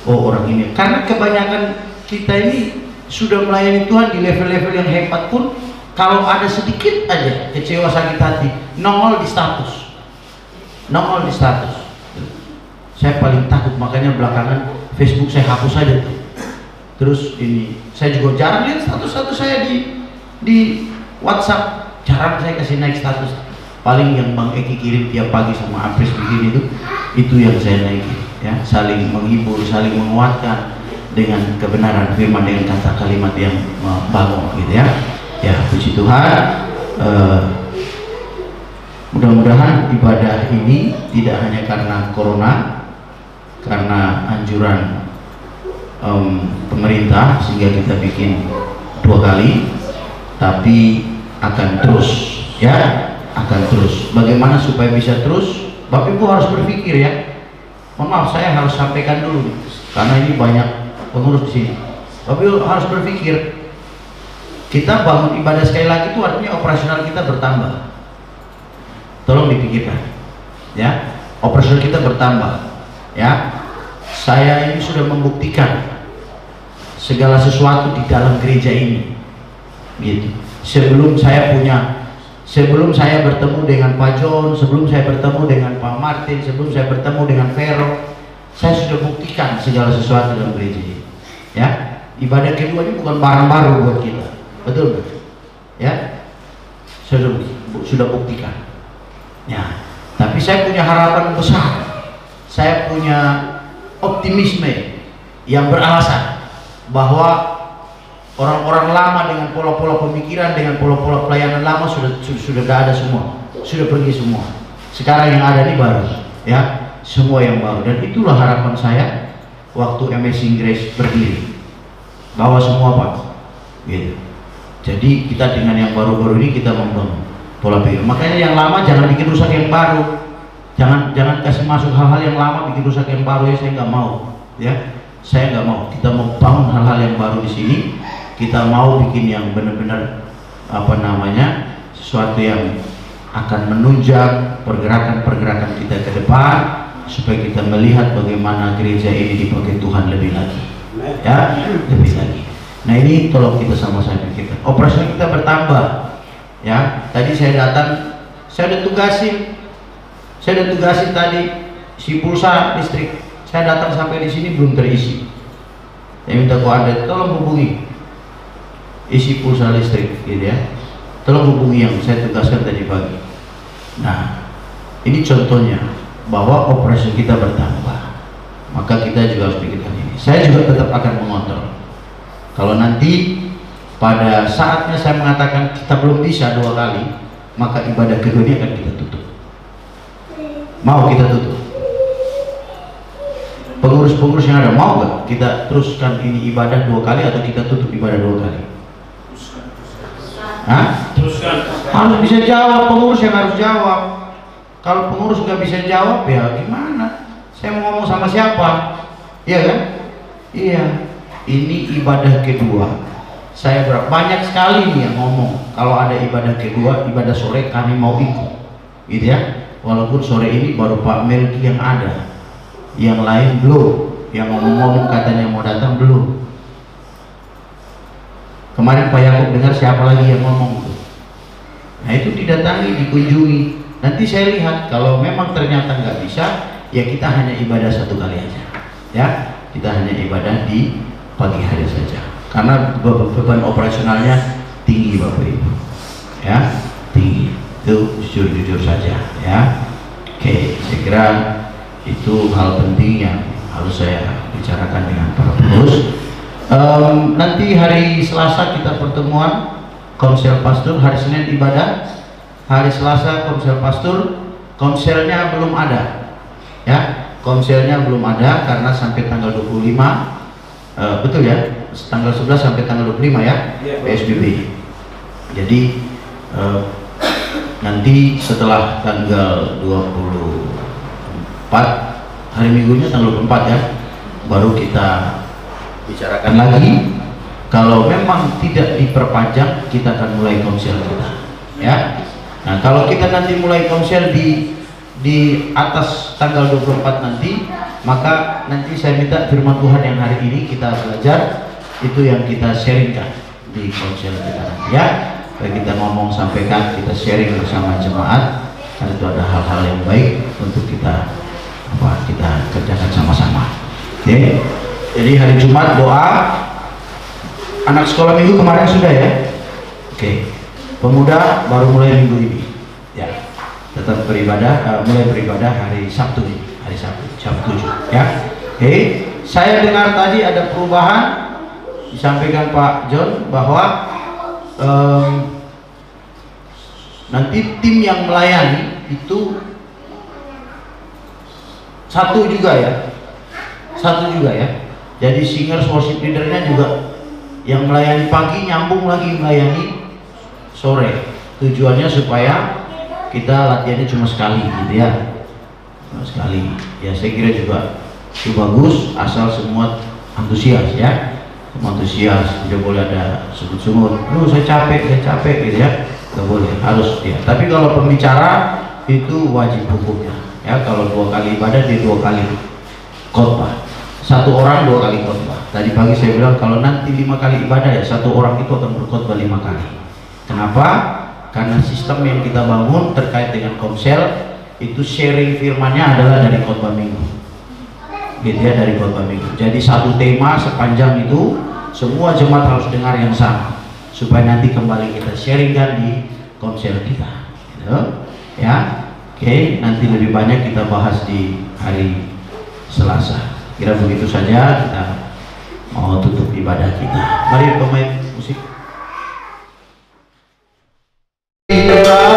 oh orang ini, karena kebanyakan kita ini sudah melayani Tuhan di level-level yang hebat pun, kalau ada sedikit aja kecewa sakit hati, nongol di status. Saya paling takut, makanya belakangan Facebook saya hapus saja tuh. Terus ini, saya juga jarang lihat status saya di WhatsApp, jarang saya kasih naik status. Paling yang Bang Eki kirim tiap pagi sama Apres begini itu yang saya naiki, ya, saling menghibur, saling menguatkan dengan kebenaran firman, dengan kata kalimat yang membangun, gitu ya. Ya, puji Tuhan. Mudah-mudahan ibadah ini tidak hanya karena corona, karena anjuran pemerintah sehingga kita bikin 2 kali, tapi akan terus, ya, akan terus. Bagaimana supaya bisa terus? Bapak Ibu harus berpikir, ya. Mohon maaf, saya harus sampaikan dulu karena ini banyak pengurus di sini. Bapak Ibu harus berpikir, kita bangun ibadah sekali lagi itu artinya operasional kita bertambah. Tolong dipikirkan, ya, operasional kita bertambah, ya. Saya ini sudah membuktikan segala sesuatu di dalam gereja ini, gitu. Sebelum saya bertemu dengan Pak John, sebelum saya bertemu dengan Pak Martin, sebelum saya bertemu dengan Vero, saya sudah buktikan segala sesuatu dalam gereja ini, ya. Ibadah kedua ini bukan barang baru buat kita, betul, ya. Sudah buktikan, ya. Tapi saya punya harapan besar, saya punya optimisme yang beralasan bahwa orang-orang lama dengan pola-pola pemikiran, dengan pola-pola pelayanan lama sudah tidak ada semua, sudah pergi semua. Sekarang yang ada ini baru, ya, semua yang baru. Dan itulah harapan saya waktu Amazing Grace berdiri, bahwa semua Pak, gitu. Jadi kita dengan yang baru-baru ini kita membangun pola pikir. Makanya yang lama jangan bikin rusak yang baru, jangan kasih masuk hal-hal yang lama bikin rusak yang baru, ya. Saya nggak mau, ya. Saya nggak mau. Kita mau bangun hal-hal yang baru di sini. Kita mau bikin yang benar-benar sesuatu yang akan menunjang pergerakan-pergerakan kita ke depan, supaya kita melihat bagaimana gereja ini dipakai Tuhan lebih lagi, ya, lebih lagi. Nah, ini tolong kita sama-sama pikirkan. Operasi kita bertambah, ya. Tadi saya datang, saya udah tugasin tadi si pulsa listrik. Saya datang sampai di sini belum terisi. Saya minta koordinat, tolong hubungi isi pulsa listrik, gitu ya. Tolong hubungi yang saya tugaskan tadi pagi. Nah, ini contohnya bahwa operasi kita bertambah. Maka kita juga harus pikirkan ini. Saya juga tetap akan mengontrol. Kalau nanti pada saatnya saya mengatakan kita belum bisa 2 kali, maka ibadah kedua ini akan kita tutup. Mau kita tutup? Pengurus-pengurus yang ada mau gak kita teruskan ini ibadah 2 kali atau kita tutup ibadah 2 kali? Hah? Teruskan. Harus bisa jawab, pengurus yang harus jawab. Kalau pengurus nggak bisa jawab ya gimana? Saya mau ngomong sama siapa? Iya kan? Iya. Ini ibadah kedua. Saya banyak sekali nih yang ngomong. Kalau ada ibadah kedua, ibadah sore kami mau ikut, gitu ya. Walaupun sore ini baru Pak Melki yang ada, yang lain belum. Yang ngomong-ngomong katanya mau datang belum. Kemarin Pak Yakub dengar siapa lagi yang ngomong itu. Nah itu didatangi, dikunjungi. Nanti saya lihat kalau memang ternyata nggak bisa, ya kita hanya ibadah satu kali aja. Ya, kita hanya ibadah di pagi hari saja. Karena beban operasionalnya tinggi Bapak Ibu. Ya, tinggi. Itu jujur-jujur saja. Ya. Oke, saya kira itu hal penting yang harus saya bicarakan dengan para pengurus. Nanti hari Selasa kita pertemuan konsel pastor, hari Senin ibadah, hari Selasa konsel pastor. Konselnya belum ada, ya, konselnya belum ada karena sampai tanggal 25, betul ya, tanggal 11 sampai tanggal 25 ya, PSBB. Jadi nanti setelah tanggal 24, hari Minggunya tanggal 24 ya, baru kita bicarakan lagi. Kalau memang tidak diperpanjang, kita akan mulai konsel kita, ya. Nah, kalau kita nanti mulai konsel di atas tanggal 24 nanti, maka nanti saya minta firman Tuhan yang hari ini kita belajar itu yang kita sharingkan di konsel kita nanti, ya. Kita ngomong, sampaikan, kita sharing bersama jemaat, karena itu ada hal-hal yang baik untuk kita kerjakan sama-sama. Oke. Jadi hari Jumat doa. Anak sekolah minggu kemarin sudah ya. Oke. Pemuda baru mulai minggu ini. Ya. Tetap beribadah, mulai beribadah hari Sabtu ini, hari Sabtu, jam 7 ya. Oke. Saya dengar tadi ada perubahan disampaikan Pak John bahwa nanti tim yang melayani itu satu juga ya. Jadi singers worship leadernya juga yang melayani pagi nyambung lagi melayani sore. Tujuannya supaya kita latihannya cuma sekali gitu ya, cuma sekali. Ya saya kira juga itu bagus asal semua antusias ya, semua antusias. Tidak boleh ada sungut-sungut. Saya capek gitu ya. Tidak boleh, harus ya. Tapi kalau pembicara itu wajib hukumnya ya. Kalau 2 kali ibadah dia 2 kali khotbah. 1 orang 2 kali khotbah. Tadi pagi saya bilang kalau nanti 5 kali ibadah ya 1 orang itu akan berkhotbah 5 kali. Kenapa? Karena sistem yang kita bangun terkait dengan konsel itu sharing firmannya adalah dari khotbah minggu. Gitu ya, dari khotbah minggu. Jadi satu tema sepanjang itu semua jemaat harus dengar yang sama supaya nanti kembali kita sharingkan di konsel kita. Gitu. Ya. Oke, nanti lebih banyak kita bahas di hari Selasa. Kira begitu saja, kita mau tutup ibadah kita. Mari pemain musik. Bye.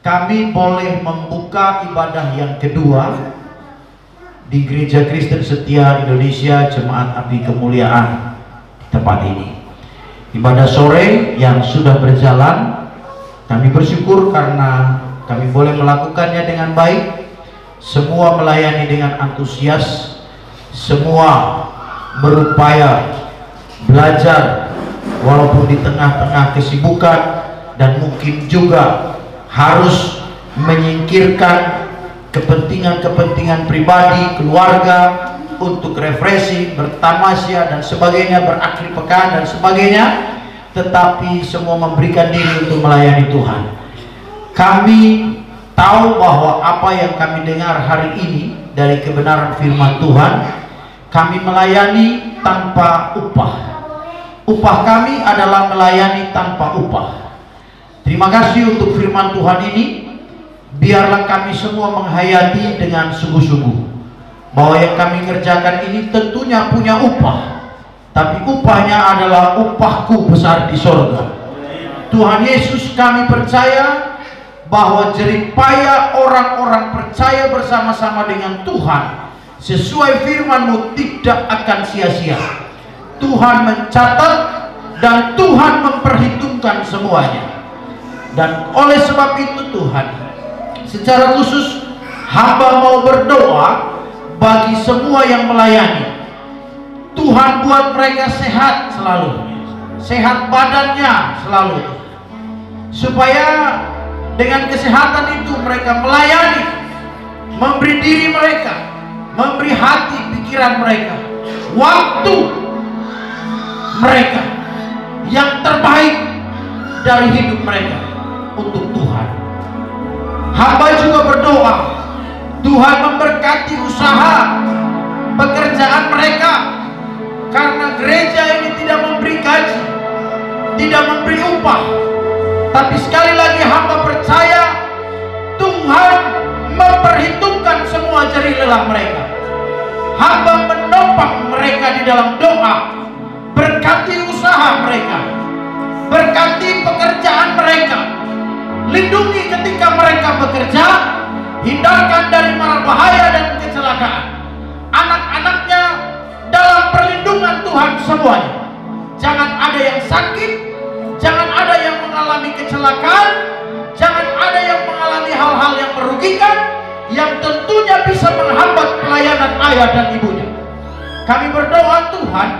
kami boleh membuka ibadah yang kedua di Gereja Kristen Setia Indonesia Jemaat Abdi Kemuliaan di tempat ini. Ibadah sore yang sudah berjalan, kami bersyukur karena kami boleh melakukannya dengan baik. Semua melayani dengan antusias, semua berupaya belajar walaupun di tengah-tengah kesibukan, dan mungkin juga harus menyingkirkan kepentingan-kepentingan pribadi, keluarga untuk refreshing, bertamasya dan sebagainya, berakhir pekan dan sebagainya, tetapi semua memberikan diri untuk melayani Tuhan. Kami tahu bahwa apa yang kami dengar hari ini dari kebenaran firman Tuhan, kami melayani tanpa upah. Upah kami adalah melayani tanpa upah. Terima kasih untuk firman Tuhan ini. Biarlah kami semua menghayati dengan sungguh-sungguh bahwa yang kami kerjakan ini tentunya punya upah, tapi upahnya adalah upahku besar di sorga. Tuhan Yesus, kami percaya bahwa jeripaya orang-orang percaya bersama-sama dengan Tuhan sesuai firman-Mu tidak akan sia-sia. Tuhan mencatat dan Tuhan memperhitungkan semuanya. Dan oleh sebab itu Tuhan, secara khusus hamba mau berdoa bagi semua yang melayani. Tuhan buat mereka sehat selalu, sehat badannya selalu, supaya dengan kesehatan itu mereka melayani, memberi diri mereka, memberi hati pikiran mereka, waktu mereka yang terbaik dari hidup mereka untuk Tuhan. Hamba juga berdoa Tuhan memberkati usaha pekerjaan mereka, karena gereja ini tidak memberi gaji, tidak memberi upah, tapi sekali lagi hamba percaya Tuhan memperhitungkan semua jerih lelah mereka. Hamba menopang mereka di dalam doa. Berkati usaha mereka, berkati pekerjaan mereka, lindungi ketika mereka bekerja, hindarkan dari mara bahaya dan kecelakaan. Anak-anaknya dalam perlindungan Tuhan semuanya. Jangan ada yang sakit, jangan ada yang mengalami kecelakaan, jangan ada yang mengalami hal-hal yang merugikan, yang tentunya bisa menghambat pelayanan ayah dan ibunya. Kami berdoa Tuhan,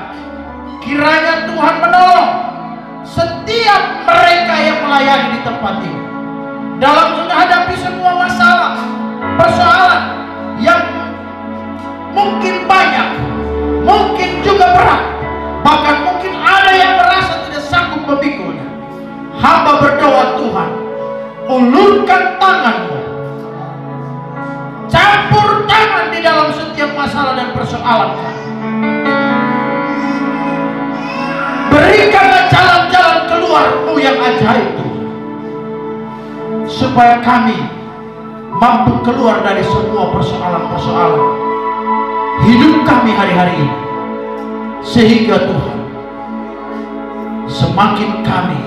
kiranya Tuhan menolong setiap mereka yang melayani di tempat ini dalam menghadapi semua masalah, persoalan yang mungkin banyak, mungkin juga berat, bahkan mungkin ada yang merasa tidak sanggup memikulnya. Hamba berdoa Tuhan, ulurkan tangan-Mu, campur tangan di dalam setiap masalah dan persoalan kami. Berikanlah jalan-jalan keluar-Mu yang ajaib Tuhan, supaya kami mampu keluar dari semua persoalan-persoalan hidup kami hari-hari ini, sehingga Tuhan, semakin kami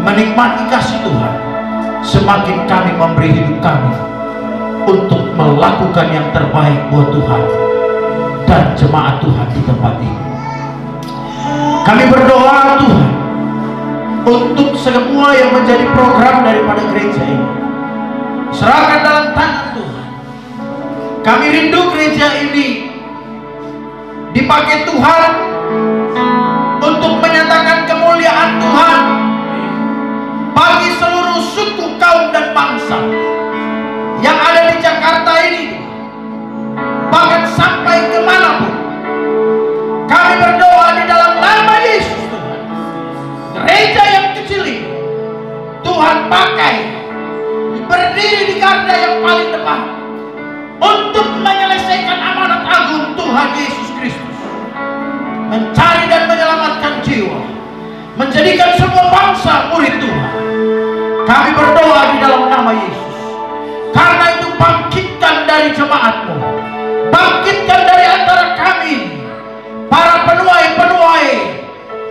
menikmati kasih Tuhan, semakin kami memberi hidup kami untuk melakukan yang terbaik buat Tuhan dan jemaat Tuhan di tempat ini. Kami berdoa Tuhan untuk semua yang menjadi program daripada gereja ini, serahkan dalam tangan Tuhan. Kami rindu gereja ini dipakai Tuhan untuk menyatakan kemuliaan Tuhan bagi seluruh suku, kaum dan bangsa yang ada di Jakarta ini, bahkan sampai kemanapun. Kami berdoa di dalam nama Yesus Tuhan, gereja yang kecil ini Tuhan pakai berdiri di garda yang paling depan untuk menyelesaikan amanat agung Tuhan Yesus Kristus, mencari dan menyelamatkan jiwa, menjadikan semua bangsa murid Tuhan. Kami berdoa di dalam nama Yesus. Karena itu bangkitkan dari jemaat-Mu, bangkitkan dari antara kami para penuai-penuai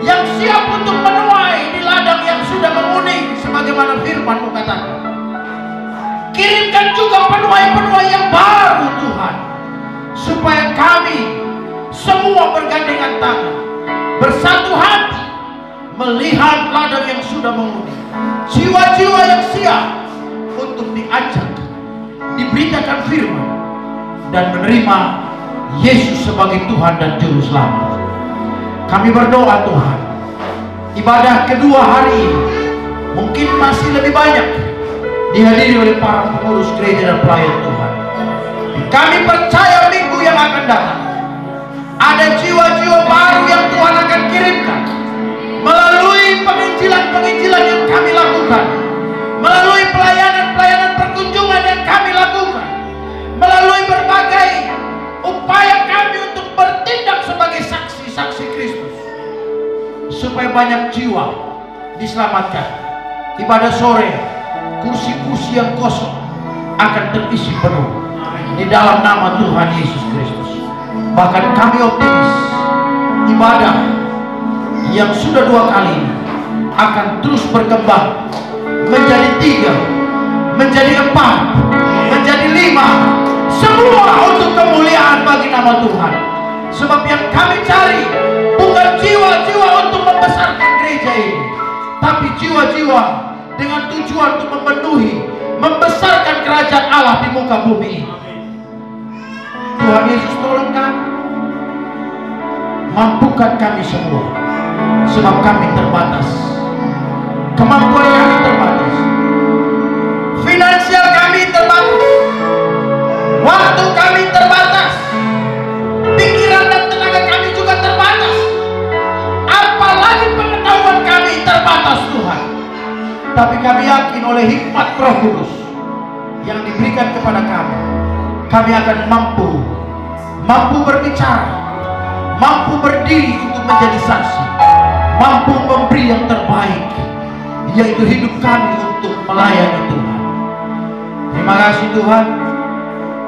yang siap untuk menuai di ladang yang sudah menguning sebagaimana firman-Mu katakan. Kirimkan juga penuai-penuai yang baru Tuhan, supaya kami semua bergandengan tangan, bersatu hati, melihat ladang yang sudah mengundi, jiwa-jiwa yang siap untuk diajak, diberitakan firman, dan menerima Yesus sebagai Tuhan dan Juru Selamat. Kami berdoa Tuhan, ibadah kedua hari ini mungkin masih lebih banyak dihadiri oleh para pengurus gereja dan pelayan Tuhan. Kami percaya minggu yang akan datang ada jiwa-jiwa baru yang Tuhan akan kirimkan melalui penginjilan-penginjilan yang kami lakukan, melalui pelayanan-pelayanan perkunjungan yang kami lakukan, melalui berbagai upaya kami untuk bertindak sebagai saksi-saksi Kristus, supaya banyak jiwa diselamatkan. Ibadah sore, kursi-kursi yang kosong akan terisi penuh di dalam nama Tuhan Yesus Kristus. Bahkan kami optimis ibadah yang sudah 2 kali ini akan terus berkembang menjadi 3, menjadi 4, menjadi 5, semua untuk kemuliaan bagi nama Tuhan. Sebab yang kami cari bukan jiwa-jiwa untuk membesarkan gereja ini, tapi jiwa-jiwa dengan tujuan untuk memenuhi, membesarkan kerajaan Allah di muka bumi ini. Tuhan Yesus tolong kami, mampukan kami semua, sebab kami terbatas, kemampuan kami terbatas, finansial kami terbatas, waktu kami terbatas, pikiran dan tenaga kami juga terbatas, apalagi pengetahuan kami terbatas Tuhan. Tapi kami yakin oleh hikmat Roh Kudus yang diberikan kepada kami akan mampu berbicara, mampu berdiri untuk menjadi saksi, mampu memberi yang terbaik, yaitu hidup kami untuk melayani Tuhan. Terima kasih Tuhan.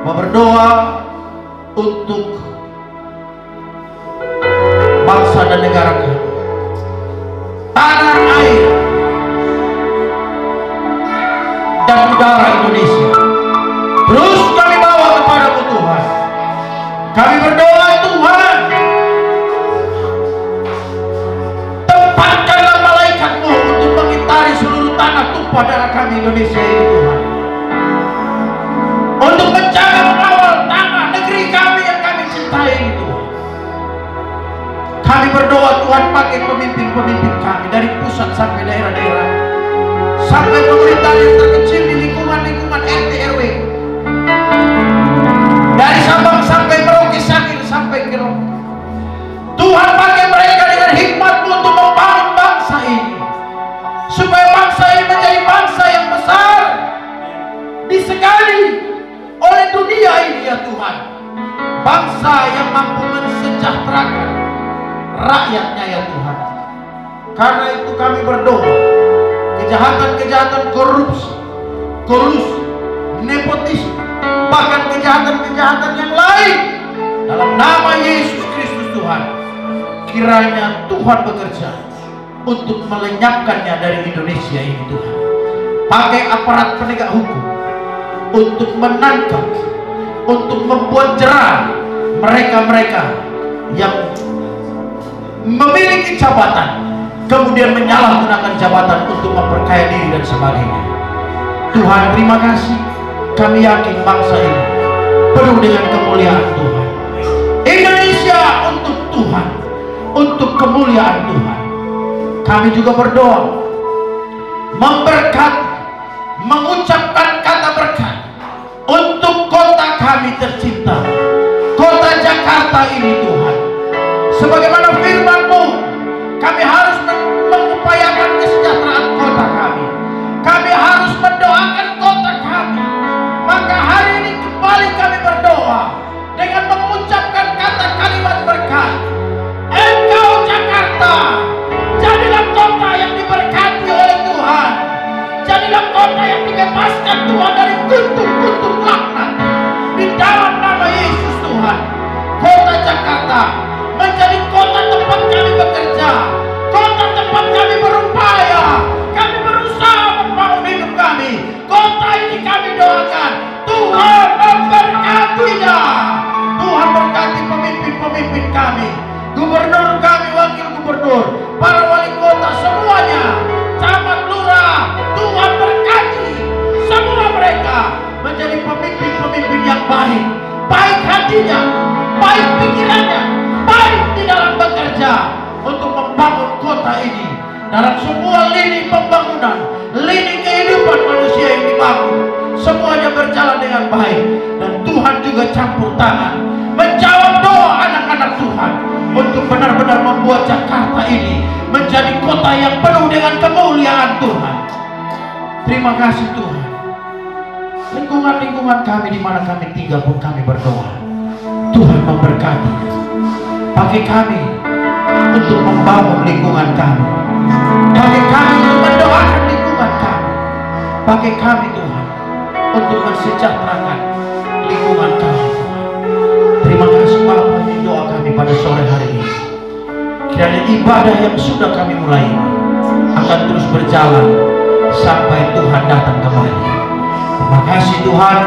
Mau berdoa untuk bangsa dan negara kami, tanah air dan udara Indonesia. Terus kami bawa kepadamu Tuhan. Kami berdoa Tuhan, tempatkanlah malaikat-Mu untuk mengitari seluruh tanah tumpah darah kami Indonesia ini Tuhan, untuk menjaga mengawal tanah negeri kami yang kami cintai ini Tuhan. Kami berdoa Tuhan, pakai pemimpin-pemimpin kami dari pusat sampai daerah-daerah, sampai pemerintahan yang terkecil di lingkungan-lingkungan RT RW, dari Sabang sampai Merauke Sakir sampai ke Rob. Tuhan, pakai mereka dengan hikmat-Mu untuk membangun bangsa ini, supaya bangsa ini menjadi bangsa yang besar, disegani oleh dunia ini ya Tuhan. Bangsa yang mampu mensejahterakan rakyatnya ya Tuhan. Karena itu kami berdoa, kejahatan-kejahatan korupsi, kolusi, nepotisme, bahkan kejahatan-kejahatan yang lain, dalam nama Yesus Kristus Tuhan, kiranya Tuhan bekerja untuk melenyapkannya dari Indonesia ini Tuhan. Pakai aparat penegak hukum untuk menangkap, untuk membuat jerah mereka-mereka yang memiliki jabatan, kemudian menyalahgunakan jabatan untuk memperkaya diri dan sebagainya. Tuhan, terima kasih. Kami yakin bangsa ini penuh dengan kemuliaan Tuhan. Indonesia untuk Tuhan, untuk kemuliaan Tuhan. Kami juga berdoa, memberkati, mengucapkan kata berkat untuk kota kami tercinta, kota Jakarta ini Tuhan. Sebagaimana firman-Mu, kami harus mengupayakan kesejahteraan kota kami. Kami harus mendoakan kota kami. Maka hari ini kembali kami berdoa dengan mengucapkan kata kalimat berkat. Engkau Jakarta, jadilah kota yang diberkati oleh Tuhan. Jadilah kota yang dibebaskan Tuhan dari kutuk-kutuk laknat. Di dalam nama Yesus Tuhan, kota Jakarta menjadi kota tempat kami bekerja, kota tempat kami berupaya, kami berusaha membangun hidup kami. Kota ini kami doakan hatinya, baik pikirannya, baik di dalam bekerja untuk membangun kota ini dalam semua lini pembangunan, lini kehidupan manusia yang dibangun, semuanya berjalan dengan baik. Dan Tuhan juga campur tangan menjawab doa anak-anak Tuhan untuk benar-benar membuat Jakarta ini menjadi kota yang penuh dengan kemuliaan Tuhan. Terima kasih Tuhan. Lingkungan-lingkungan kami di mana kami tinggal pun kami berdoa, Tuhan memberkati. Pakai kami untuk membangun lingkungan kami. Pakai kami untuk mendoakan lingkungan kami. Pakai kami Tuhan untuk mensejahterakan lingkungan kami Tuhan. Terima kasih Bapa, ini doa kami pada sore hari ini. Kiranya ibadah yang sudah kami mulai ini akan terus berjalan sampai Tuhan datang kembali. Terima kasih Tuhan,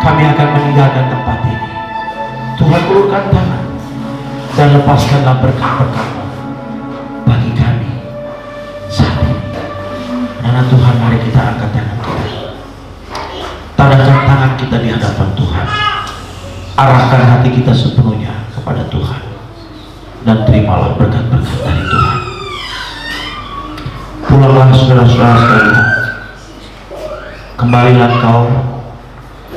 kami akan meninggalkan tempat ini. Tuhan ulurkan tangan dan lepaskanlah berkat-berkat-Mu bagi kami saat ini. Karena Tuhan, mari kita angkat tangan kita, tadahkan tangan kita di hadapan Tuhan, arahkan hati kita sepenuhnya kepada Tuhan, dan terimalah berkat-berkat dari Tuhan. Pulanglah saudara-saudara sekalian, kembalilah kau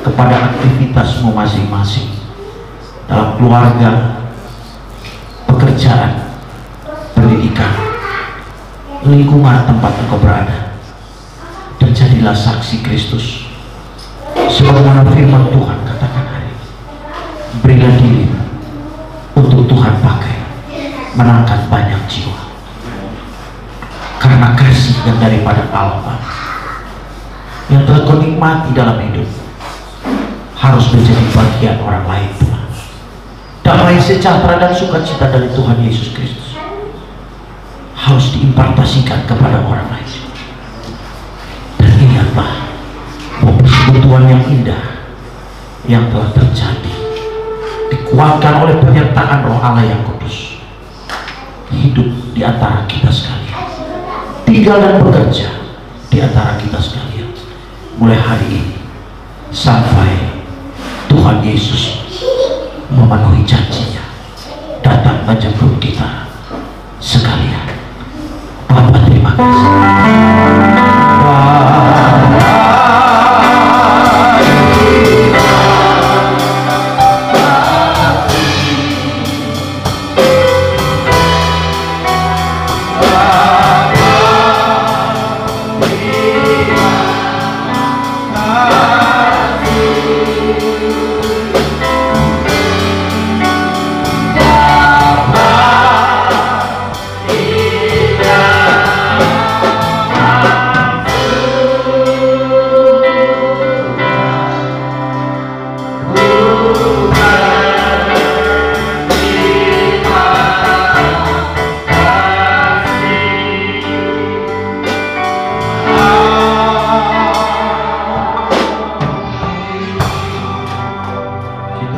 kepada aktivitasmu masing-masing dalam keluarga, pekerjaan, pendidikan, lingkungan tempat engkau berada, dan jadilah saksi Kristus sebagaimana firman Tuhan katakan hari ini. Berilah diri untuk Tuhan pakai menangkan banyak jiwa, karena kasih yang daripada Allah yang telah kau nikmati dalam hidup harus menjadi bagian orang lain Tuhan. Damai sejahtera dan sukacita dari Tuhan Yesus Kristus harus diimpartasikan kepada orang lain. Dan ingatlah bahwa persekutuan yang indah yang telah terjadi dikuatkan oleh penyertaan Roh Allah yang kudus, hidup di antara kita sekalian, tinggal dan bekerja di antara kita sekalian mulai hari ini sampai Tuhan Yesus memenuhi janjinya datang menjemput kita sekalian. Bapa, terima kasih.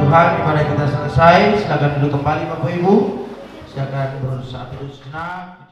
Tuhan, ibadah kita selesai. Silakan duduk kembali Bapak Ibu. Silakan berusaha terus sejenak.